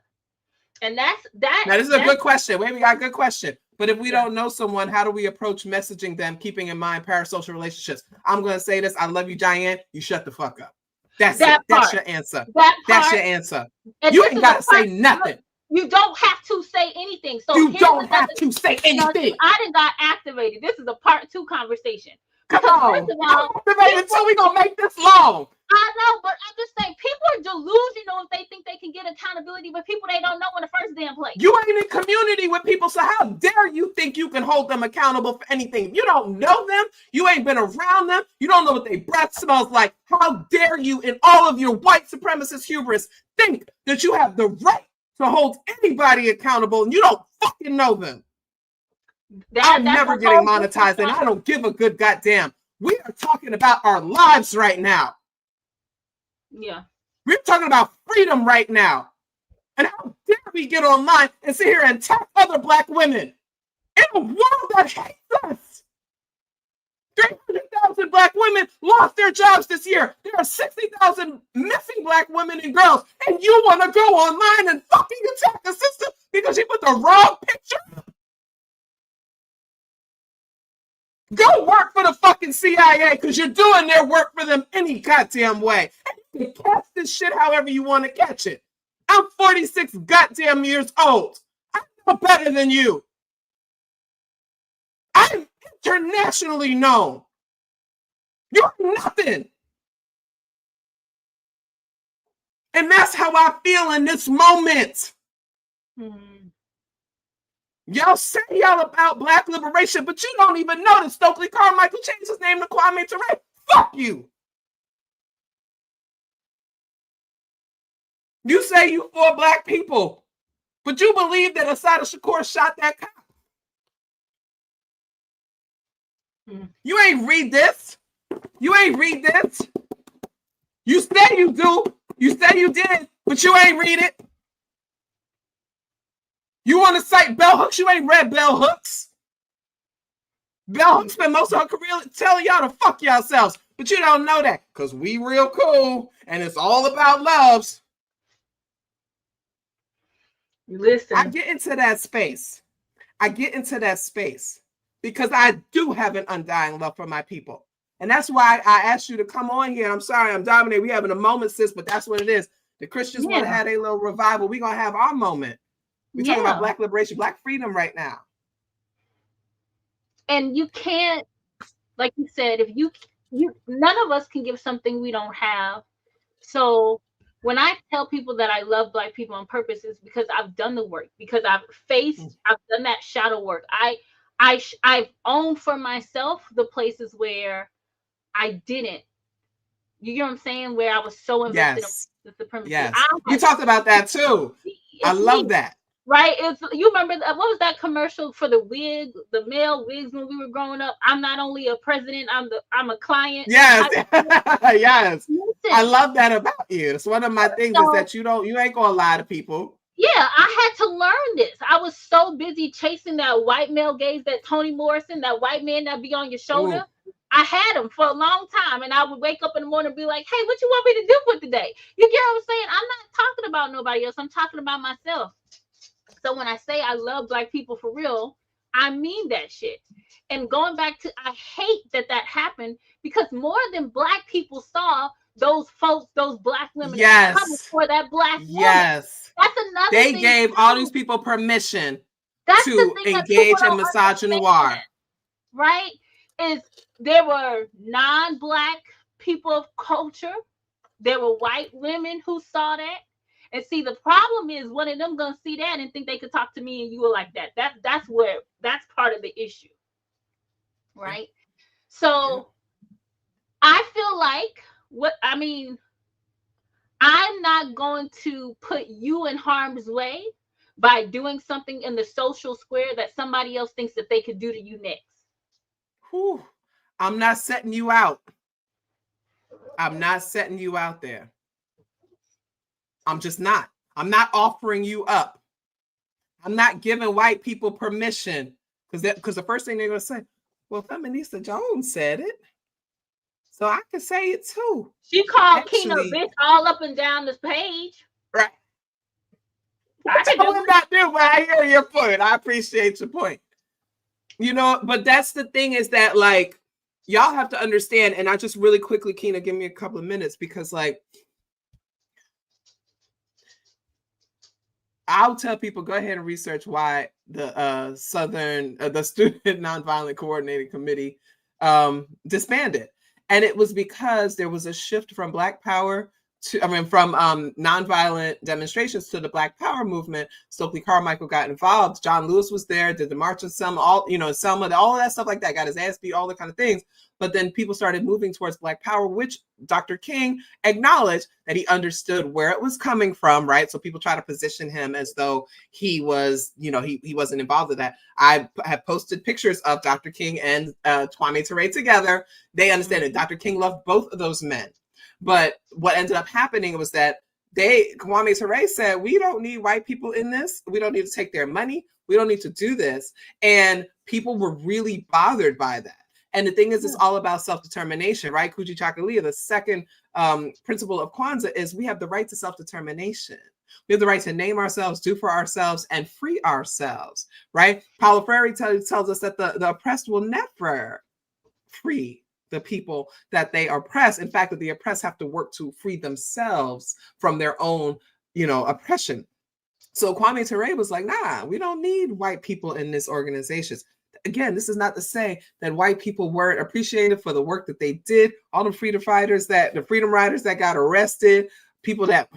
And that's that. Now, this is a good question. Wait, we got a good question. But if we don't know someone, how do we approach messaging them, keeping in mind parasocial relationships? I'm going to say this. I love you, Diane. You shut the fuck up. That's it. That's your answer. That's your answer. You ain't got to say nothing. You don't have to say anything. So you don't have to say anything. I done got activated. This is a part 2 conversation. Come on. First of all, until we gonna make this long. I know, but I'm just saying people are delusional if they think they can get accountability with people they don't know in the first damn place. You ain't in community with people, so how dare you think you can hold them accountable for anything? You don't know them. You ain't been around them. You don't know what their breath smells like. How dare you, in all of your white supremacist hubris, think that you have the right to hold anybody accountable and you don't fucking know them? I'm never getting monetized, and I don't give a good goddamn. We are talking about our lives right now. Yeah. We're talking about freedom right now. And how dare we get online and sit here and attack other black women in a world that hates us? 300,000 black women lost their jobs this year. There are 60,000 missing black women and girls, and you want to go online and fucking attack the system because you put the wrong picture? Go work for the fucking CIA because you're doing their work for them any goddamn way. And you can catch this shit however you want to catch it. I'm 46 goddamn years old. I know better than you. I'm internationally known. You're nothing. And that's how I feel in this moment. Y'all say y'all about black liberation, but you don't even know that Stokely Carmichael changed his name to Kwame Ture. Fuck you. You say you for black people, but you believe that Assata Shakur shot that cop. You ain't read this. You ain't read this. You say you do. You say you did, but you ain't read it. You want to cite Bell Hooks? You ain't read Bell Hooks. Bell Hooks spent most of her career telling y'all to fuck yourselves, but you don't know that because we real cool and it's all about loves. Listen, I get into that space. I get into that space because I do have an undying love for my people. And that's why I asked you to come on here. I'm sorry, I'm dominating. We're having a moment, sis, but that's what it is. The Christians want to have a little revival. We're going to have our moment. We're talking about black liberation, black freedom right now. And you can't, like you said, if you none of us can give something we don't have. So when I tell people that I love black people on purpose, it's because I've done the work, because I've done that shadow work. I've owned for myself the places where I didn't. You know what I'm saying? Where I was so invested in the supremacy. Yes. You talked about that too. I love that. Right? You remember what was that commercial for the male wigs when we were growing up? I'm not only a president, I'm a client. Yes. Yes. Listen, I love that about you. It's one of my things is that you ain't gonna lie to people. Yeah, I had to learn this. I was so busy chasing that white male gaze, that Toni Morrison, that white man that be on your shoulder. Ooh. I had him for a long time, and I would wake up in the morning and be like, hey, what you want me to do for today? You get what I'm saying? I'm not talking about nobody else. I'm talking about myself. So when I say I love black people for real, I mean that shit. And going back to, I hate that happened because more than black people saw those folks, those black women coming for that black woman. Yes. That's another thing. They gave too. All these people permission That's to engage in misogynoir. Right? Is there were non-black people of culture. There were white women who saw that. And see, the problem is one of them gonna see that and think they could talk to me and you were like that. That's part of the issue. Right? So I feel like I'm not going to put you in harm's way by doing something in the social square that somebody else thinks that they could do to you next. Whew. I'm not setting you out. I'm not setting you out there. I'm just not. I'm not offering you up. I'm not giving white people permission because the first thing they're going to say, well, Feminista Jones said it, so I can say it too. She called Kina a bitch all up and down this page. Right. I would not do, but I hear your point. I appreciate your point. You know, but that's the thing is that, like, y'all have to understand, and I just really quickly, Kina, give me a couple of minutes, because, like, I'll tell people, go ahead and research why the the Student Nonviolent Coordinating Committee disbanded. And it was because there was a shift from Black Power from nonviolent demonstrations to the Black Power movement. Stokely Carmichael got involved. John Lewis was there, did the March of Selma, all of that stuff like that, got his ass beat, all the kind of things. But then people started moving towards Black Power, which Dr. King acknowledged that he understood where it was coming from, right? So people try to position him as though he was, he wasn't involved with that. I have posted pictures of Dr. King and Kwame Ture together. They understand it. Dr. King loved both of those men. But what ended up happening was that Kwame Ture said, we don't need white people in this. We don't need to take their money. We don't need to do this. And people were really bothered by that. And the thing is, it's all about self-determination, right? Kuji Chakalia, the second principle of Kwanzaa is we have the right to self-determination. We have the right to name ourselves, do for ourselves, and free ourselves, right? Paulo Freire tells us that the oppressed will never free the people that they oppress. In fact, that the oppressed have to work to free themselves from their own, oppression. So Kwame Ture was like, nah, we don't need white people in this organization. Again, this is not to say that white people weren't appreciated for the work that they did. All the freedom riders that got arrested, people that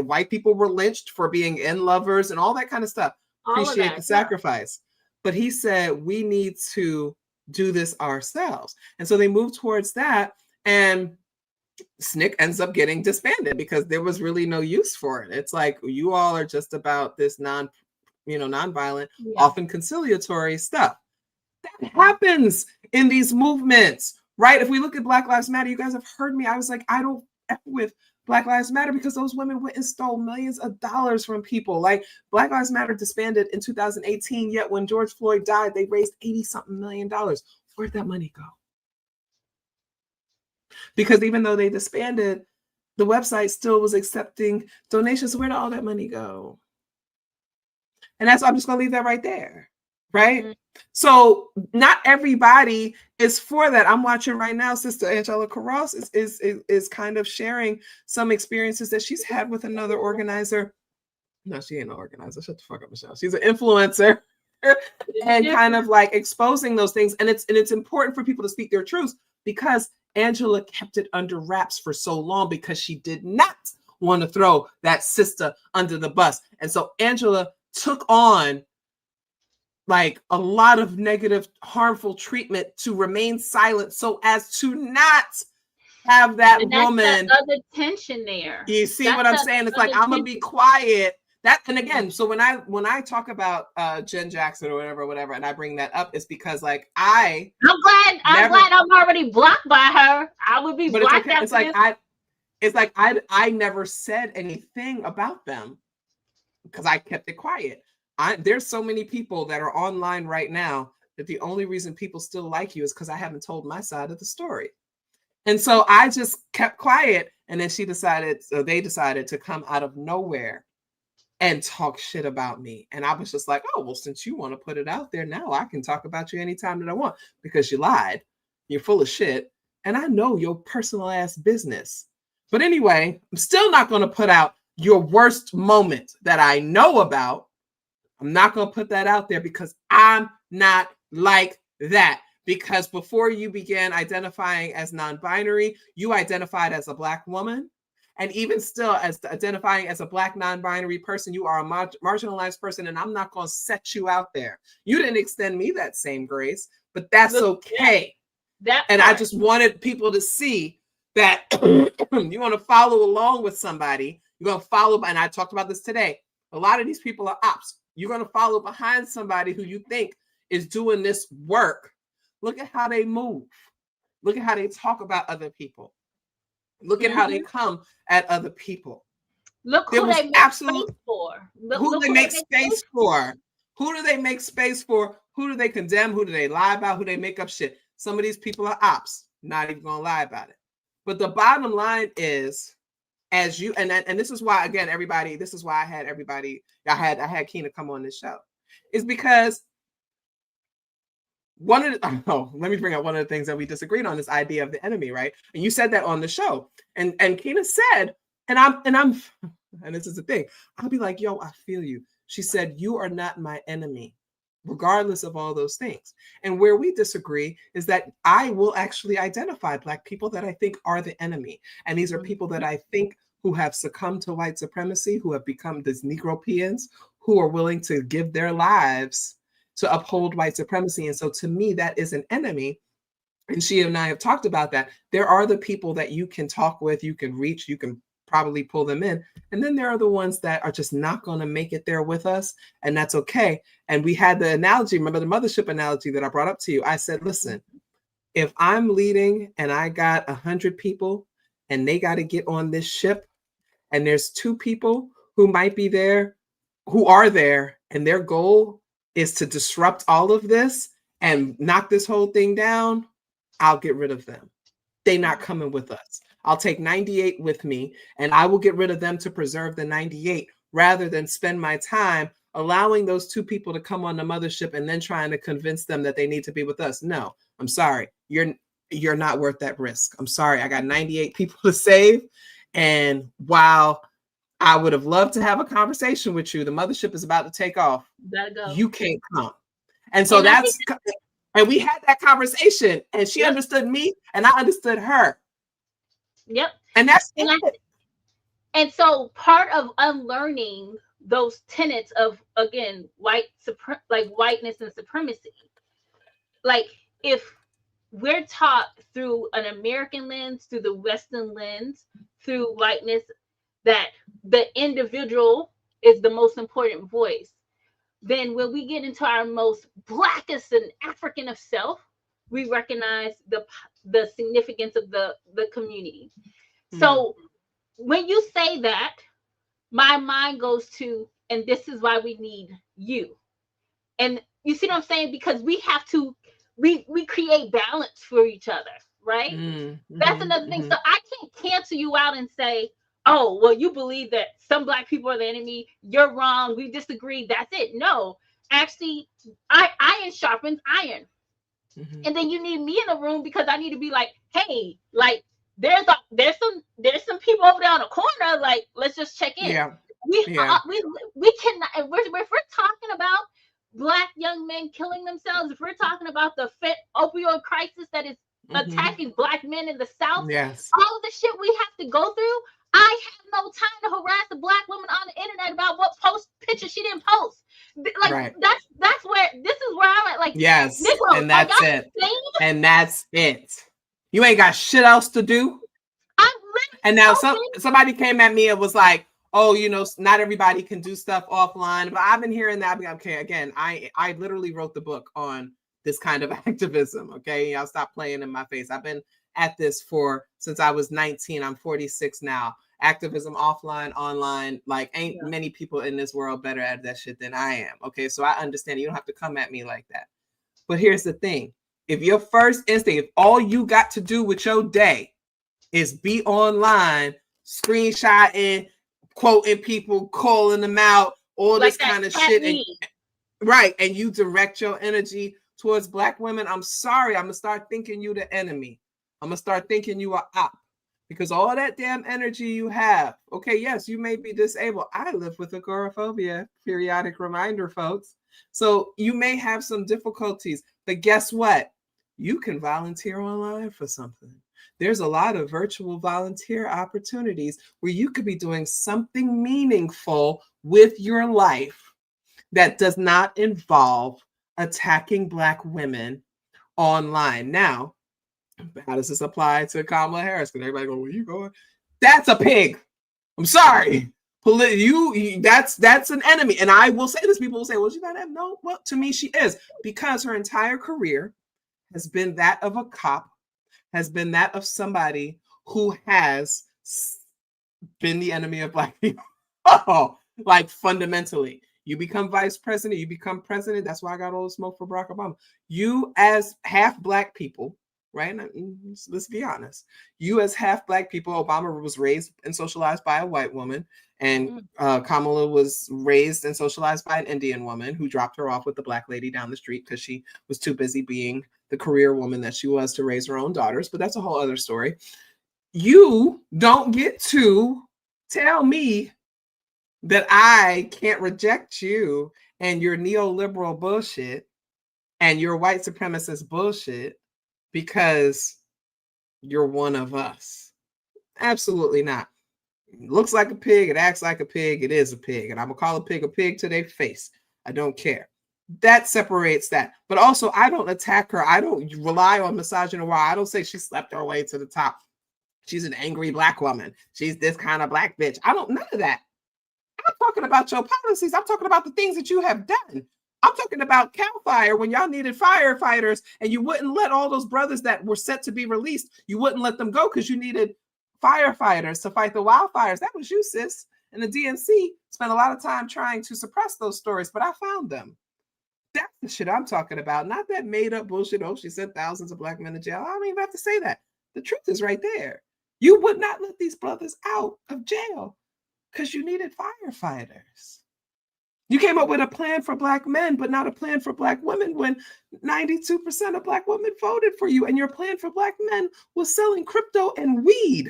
white people were lynched for being in lovers and all that kind of stuff. Appreciate the sacrifice. But he said, we need to do this ourselves. And so they moved towards that, and SNCC ends up getting disbanded because there was really no use for it. It's like, you all are just about this nonviolent, often conciliatory stuff. That happens in these movements, right? If we look at Black Lives Matter, you guys have heard me. I was like, I don't F with Black Lives Matter because those women went and stole millions of dollars from people. Like, Black Lives Matter disbanded in 2018, yet when George Floyd died, they raised $80-something million. Where'd that money go? Because even though they disbanded, the website still was accepting donations. Where did all that money go? And I'm just going to leave that right there, right? Mm-hmm. So not everybody is for that. I'm watching right now, Sister Angela Carros is kind of sharing some experiences that she's had with another organizer. No, she ain't an organizer. Shut the fuck up, Michelle. She's an influencer. And kind of like exposing those things. And it's important for people to speak their truths, because Angela kept it under wraps for so long because she did not want to throw that sister under the bus. And so Angela took on like a lot of negative, harmful treatment to remain silent so as to not have that woman. That other tension there. You see what I'm saying? It's like, I'm gonna be quiet. That, and again, so when I talk about Jen Jackson or whatever, and I bring that up, it's because like I'm glad I'm already blocked by her. I would be blocked. It's like I never said anything about them because I kept it quiet. There's so many people that are online right now that the only reason people still like you is because I haven't told my side of the story. And so I just kept quiet. And then they decided to come out of nowhere and talk shit about me. And I was just like, oh, well, since you want to put it out there, now I can talk about you anytime that I want, because you lied. You're full of shit. And I know your personal ass business. But anyway, I'm still not going to put out your worst moment that I know about. I'm not going to put that out there because I'm not like that. Because before you began identifying as non-binary, you identified as a Black woman. And even still, as identifying as a Black non-binary person, you are a marginalized person, and I'm not going to set you out there. You didn't extend me that same grace, but that's okay. I just wanted people to see that you want to follow along with somebody. You're going to follow, and I talked about this today. A lot of these people are ops. You're going to follow behind somebody who you think is doing this work. Look at how they move. Look at how they talk about other people. Look at how they come at other people. Look There who was they make absolute space for. who they make space for. Who do they make space for? Who do they condemn? Who do they lie about? Who they make up shit? Some of these people are ops. Not even gonna lie about it. But the bottom line is, as you and this is why, again, everybody, this is why I had everybody, I had Keena come on this show, is because let me bring up one of the things that we disagreed on, this idea of the enemy, right? And you said that on the show, and Keena said, and this is the thing, I'll be like, yo, I feel you. She said, you are not my enemy, regardless of all those things. And where we disagree is that I will actually identify Black people that I think are the enemy. And these are people that I think who have succumbed to white supremacy, who have become these Negropeans, who are willing to give their lives to uphold white supremacy. And so to me, that is an enemy. And she and I have talked about that. There are the people that you can talk with, you can reach, you can probably pull them in. And then there are the ones that are just not going to make it there with us. And that's okay. And we had the analogy, remember the mothership analogy that I brought up to you? I said, listen, if I'm leading and I got 100 people and they got to get on this ship, and there's 2 people who might be there, who are there, and their goal is to disrupt all of this and knock this whole thing down, I'll get rid of them. They're not coming with us. I'll take 98 with me, and I will get rid of them to preserve the 98, rather than spend my time allowing those 2 people to come on the mothership and then trying to convince them that they need to be with us. No, I'm sorry. You're not worth that risk. I'm sorry. I got 98 people to save. And while I would have loved to have a conversation with you, the mothership is about to take off. You can't come. And so and we had that conversation, and she understood me and I understood her. Yep. And that's it. And so part of unlearning those tenets of, again, whiteness and supremacy, like if we're taught through an American lens, through the Western lens, through whiteness, that the individual is the most important voice, then when we get into our most Blackest and African of self, we recognize the significance of the community. So when you say that, my mind goes to, and this is why we need you. And you see what I'm saying? Because we have to, we create balance for each other, right? That's another thing. So I can't cancel you out and say, oh, well, you believe that some Black people are the enemy. You're wrong. We disagree. That's it. No, actually, iron sharpens iron. And then you need me in the room because I need to be like, hey, like there's some people over there on the corner. Like, let's just check in. We cannot. If we're talking about Black young men killing themselves, if we're talking about the opioid crisis that is attacking Black men in the South, all of the shit we have to go through, I have no time to harass a Black woman on the internet about what picture she didn't post. Like that's where this is where I'm at. Like, Negro, and that's it. And that's it. You ain't got shit else to do. And now somebody came at me and was like, oh, you know, not everybody can do stuff offline. But I've been hearing that. Okay, again, I literally wrote the book on this kind of activism. Okay, y'all stop playing in my face. I've been at this since I was 19. I'm 46 now. Activism offline, online, like ain't many people in this world better at that shit than I am. Okay, so I understand you don't have to come at me like that. But here's the thing. If your first instinct, if all you got to do with your day is be online, screenshotting, quoting people, calling them out, all this kind of shit, and you direct your energy towards Black women, I'm sorry, I'm gonna start thinking you the enemy. I'm gonna start thinking you are op, because all that damn energy you have. Okay, yes, you may be disabled. I live with agoraphobia. Periodic reminder, folks. So you may have some difficulties, but guess what? You can volunteer online for something. There's a lot of virtual volunteer opportunities where you could be doing something meaningful with your life that does not involve attacking Black women online. Now, how does this apply to Kamala Harris? Because everybody go, where you going? That's a pig. I'm sorry. That's an enemy. And I will say this, people will say, well, she's not that. No, well, to me, she is, because her entire career has been that of a cop, has been that of somebody who has been the enemy of Black people. Like fundamentally. You become vice president, you become president. That's why I got all the smoke for Barack Obama. You, as half Black people, right? Let's be honest. You, as half Black people, Obama was raised and socialized by a white woman, and Kamala was raised and socialized by an Indian woman who dropped her off with the Black lady down the street because she was too busy being the career woman that she was to raise her own daughters. But that's a whole other story. You don't get to tell me that I can't reject you and your neoliberal bullshit and your white supremacist bullshit because you're one of us. Absolutely not. It looks like a pig, it acts like a pig, it is a pig. And I'm gonna call a pig to their face. I don't care. That separates that. But also, I don't attack her. I don't rely on misogyny. I don't say she slept her way to the top. She's an angry Black woman. She's this kind of Black bitch. I don't, none of that. I'm talking about your policies. I'm talking about the things that you have done. I'm talking about Cal Fire when y'all needed firefighters and you wouldn't let all those brothers that were set to be released, you wouldn't let them go because you needed firefighters to fight the wildfires. That was you, sis. And the DNC spent a lot of time trying to suppress those stories, but I found them. That's the shit I'm talking about, not that made up bullshit. Oh, she sent thousands of Black men to jail. I don't even have to say that. The truth is right there. You would not let these brothers out of jail because you needed firefighters. You came up with a plan for Black men, but not a plan for Black women when 92% of Black women voted for you. And your plan for Black men was selling crypto and weed.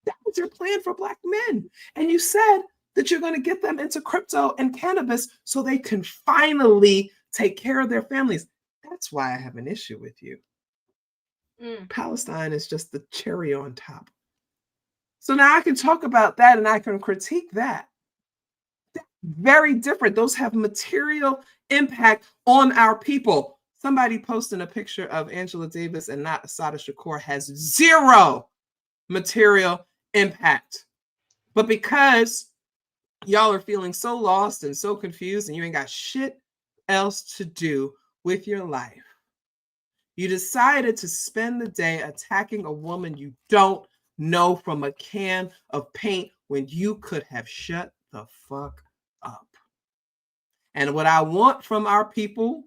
That was your plan for Black men. And you said that you're going to get them into crypto and cannabis so they can finally take care of their families. That's why I have an issue with you. Palestine is just the cherry on top. So now I can talk about that and I can critique that. That's very different. Those have material impact on our people. Somebody posting a picture of Angela Davis and not Assata Shakur has zero material impact. But because y'all are feeling so lost and so confused and you ain't got shit else to do with your life, you decided to spend the day attacking a woman you don't know from a can of paint when you could have shut the fuck up. And what I want from our people,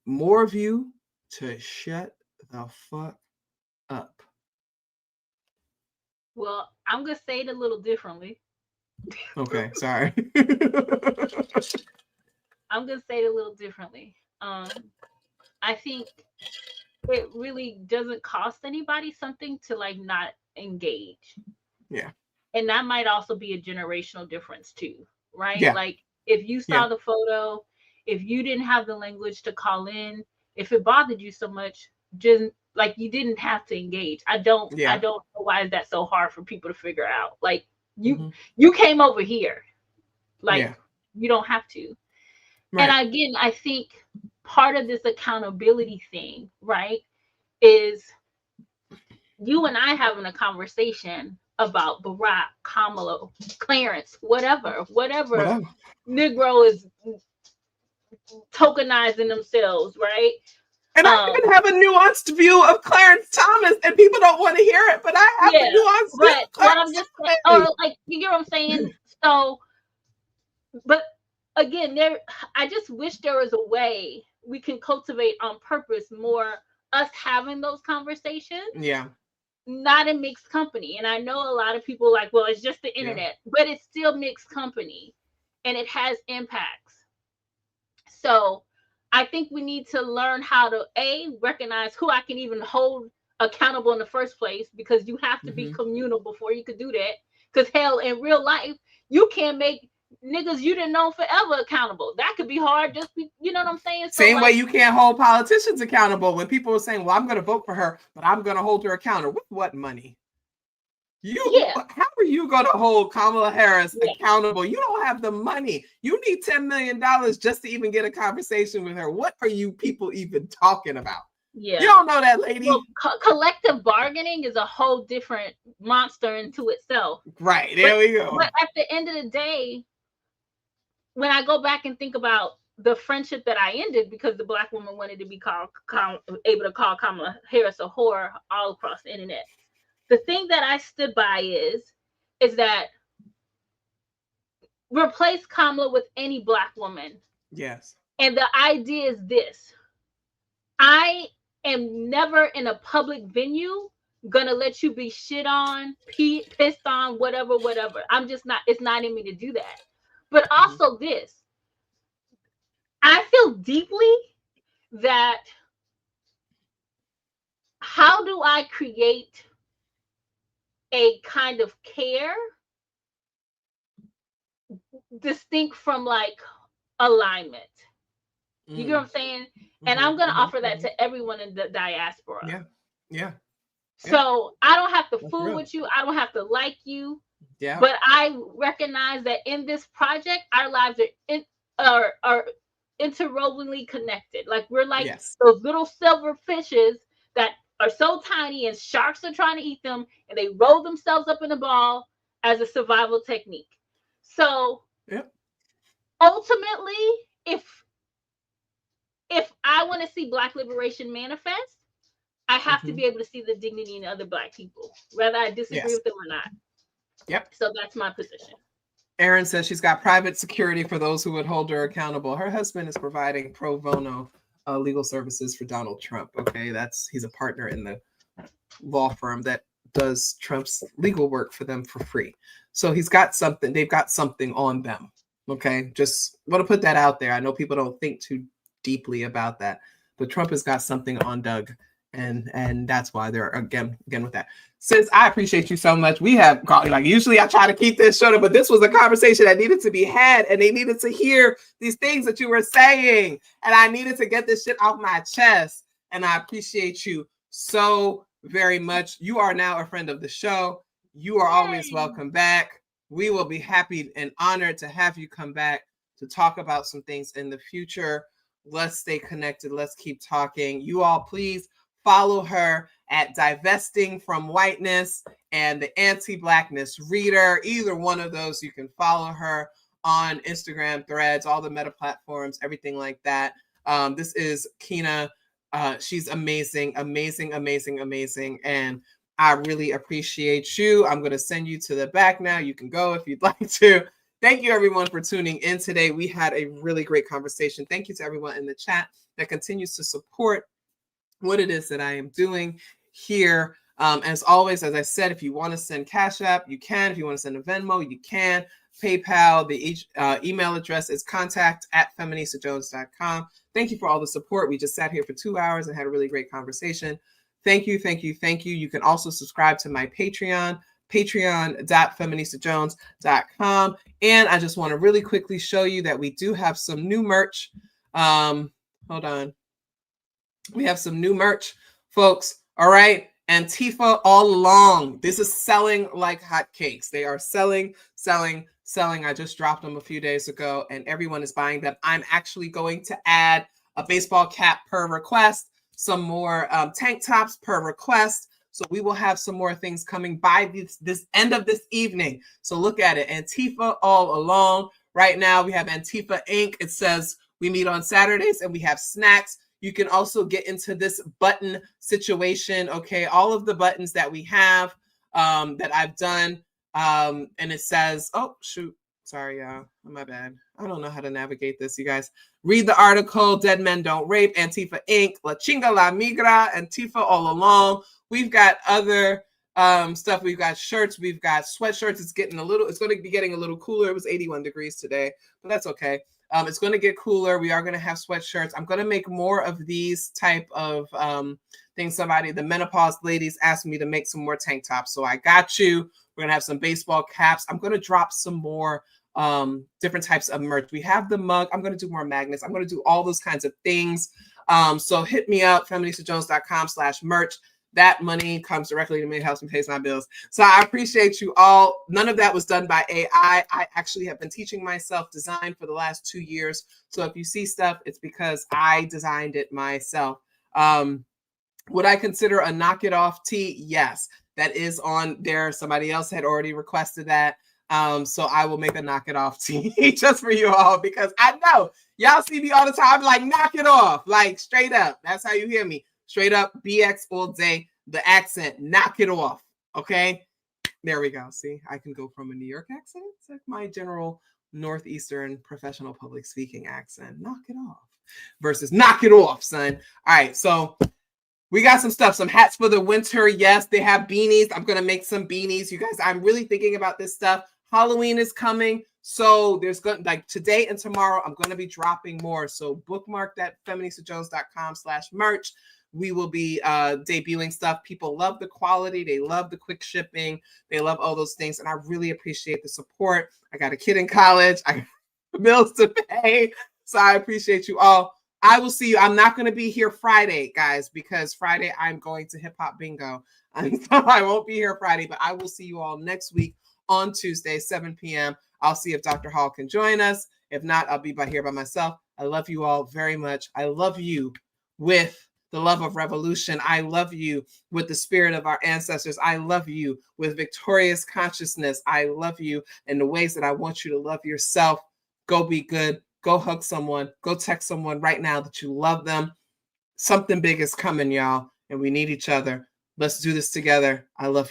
more of you to shut the fuck up. Well, I'm going to say it a little differently. Okay, sorry. I'm going to say it a little differently. I think it really doesn't cost anybody something to like not engage. Yeah. And that might also be a generational difference too, right? Yeah. Like if you saw the photo, if you didn't have the language to call in, if it bothered you so much, just like you didn't have to engage. I don't know why is that so hard for people to figure out. Like you came over here. Like you don't have to. Right. And again, I think part of this accountability thing, right, is you and I having a conversation about Barack, Kamala, Clarence, whatever Negro is tokenizing themselves, right? And I even have a nuanced view of Clarence Thomas, and people don't want to hear it, but I have a nuanced view of Clarence I'm just saying, or like, you get what I'm saying? So, but again, I just wish there was a way we can cultivate on purpose more us having those conversations. Yeah. Not in mixed company. And I know a lot of people like, well, it's just the internet, but it's still mixed company and it has impacts. So I think we need to learn how to recognize who I can even hold accountable in the first place, because you have to be communal before you could do that. Because hell, in real life, you can't make niggas you didn't know forever accountable. That could be hard. You know what I'm saying? So same way you can't hold politicians accountable when people are saying, well, I'm going to vote for her, but I'm going to hold her accountable. With what money? How are you going to hold Kamala Harris accountable? You don't have the money. You need $10 million just to even get a conversation with her. What are you people even talking about? Yeah. You don't know that lady. Well, collective bargaining is a whole different monster into itself. Right. There we go. But at the end of the day, when I go back and think about the friendship that I ended because the Black woman wanted to be able to call Kamala Harris a whore all across the internet, the thing that I stood by is that replace Kamala with any Black woman. Yes. And the idea is this: I am never in a public venue gonna let you be shit on, pissed on, whatever. I'm just not, it's not in me to do that. But also this, I feel deeply that how do I create a kind of care distinct from like alignment? You get what I'm saying? And I'm going to offer that to everyone in the diaspora. Yeah. Yeah. So I don't have to fool real. with you. I don't have to like you. Yeah. But I recognize that in this project, our lives are interwovenly connected. Like we're like those little silver fishes that are so tiny and sharks are trying to eat them, and they roll themselves up in a ball as a survival technique. So ultimately, if I want to see Black liberation manifest, I have to be able to see the dignity in other Black people, whether I disagree with them or not. Yep. So that's my position. Erin says she's got private security for those who would hold her accountable. Her husband is providing pro bono legal services for Donald Trump. Okay, he's a partner in the law firm that does Trump's legal work for them for free. So he's got something. They've got something on them. Okay, just want to put that out there. I know people don't think too deeply about that, but Trump has got something on Doug, and that's why they're again with that. Sis, I appreciate you so much. We have like usually I try to keep this short, but this was a conversation that needed to be had, and they needed to hear these things that you were saying, and I needed to get this shit off my chest. And I appreciate you so very much. You are now a friend of the show. You are always welcome back. We will be happy and honored to have you come back to talk about some things in the future. Let's stay connected. Let's keep talking. You all, please follow her at Divesting from Whiteness and the Anti-Blackness Reader. Either one of those, you can follow her on Instagram, Threads, all the meta platforms, everything like that. This is Kina. She's amazing. And I really appreciate you. I'm going to send you to the back now. You can go if you'd like to. Thank you, everyone, for tuning in today. We had a really great conversation. Thank you to everyone in the chat that continues to support what it is that I am doing here. As always, as I said, if you want to send CashApp, you can. If you want to send a Venmo, you can. PayPal, the email address is contact@feministajones.com. Thank you for all the support. We just sat here for 2 hours and had a really great conversation. Thank you. You can also subscribe to my Patreon, patreon.feministajones.com. And I just want to really quickly show you that we do have some new merch. Hold on. We have some new merch, folks. All right. Antifa all along. This is selling like hotcakes. They are selling. I just dropped them a few days ago and everyone is buying them. I'm actually going to add a baseball cap per request, some more tank tops per request. So we will have some more things coming by this end of this evening. So look at it. Antifa all along. Right now we have Antifa Inc. It says we meet on Saturdays and we have snacks. You can also get into this button situation. Okay, all of the buttons that we have that I've done. And it says, oh, shoot. Sorry, y'all. My bad. I don't know how to navigate this, you guys. Read the article, Dead Men Don't Rape, Antifa Inc., La Chinga La Migra, Antifa all along. We've got other stuff. We've got shirts. We've got sweatshirts. It's going to be getting a little cooler. It was 81 degrees today, but that's okay. It's going to get cooler. We are going to have sweatshirts. I'm going to make more of these type of things. The menopause ladies asked me to make some more tank tops. So I got you. We're going to have some baseball caps. I'm going to drop some more different types of merch. We have the mug. I'm going to do more magnets. I'm going to do all those kinds of things. So hit me up, feministajones.com/merch. That money comes directly to me, helps me pay my bills. So I appreciate you all. None of that was done by AI. I actually have been teaching myself design for the last 2 years. So if you see stuff, it's because I designed it myself. Would I consider a knock it off tee? Yes, that is on there. Somebody else had already requested that. So I will make a knock it off tee just for you all, because I know y'all see me all the time, like knock it off, like straight up. That's how you hear me. Straight up, BX all day, the accent, knock it off, okay? There we go. See, I can go from a New York accent to my general Northeastern professional public speaking accent. Knock it off versus knock it off, son. All right, so we got some stuff, some hats for the winter. Yes, they have beanies. I'm gonna make some beanies. You guys, I'm really thinking about this stuff. Halloween is coming. So there's going like today and tomorrow, I'm going to be dropping more. So bookmark that feministajones.com/merch. We will be debuting stuff. People love the quality. They love the quick shipping. They love all those things. And I really appreciate the support. I got a kid in college. I got bills to pay. So I appreciate you all. I will see you. I'm not going to be here Friday, guys, because Friday I'm going to hip hop bingo. And so I won't be here Friday, but I will see you all next week on Tuesday, 7 p.m. I'll see if Dr. Hall can join us. If not, I'll be here by myself. I love you all very much. I love you with the love of revolution. I love you with the spirit of our ancestors. I love you with victorious consciousness. I love you in the ways that I want you to love yourself. Go be good. Go hug someone. Go text someone right now that you love them. Something big is coming, y'all, and we need each other. Let's do this together. I love you.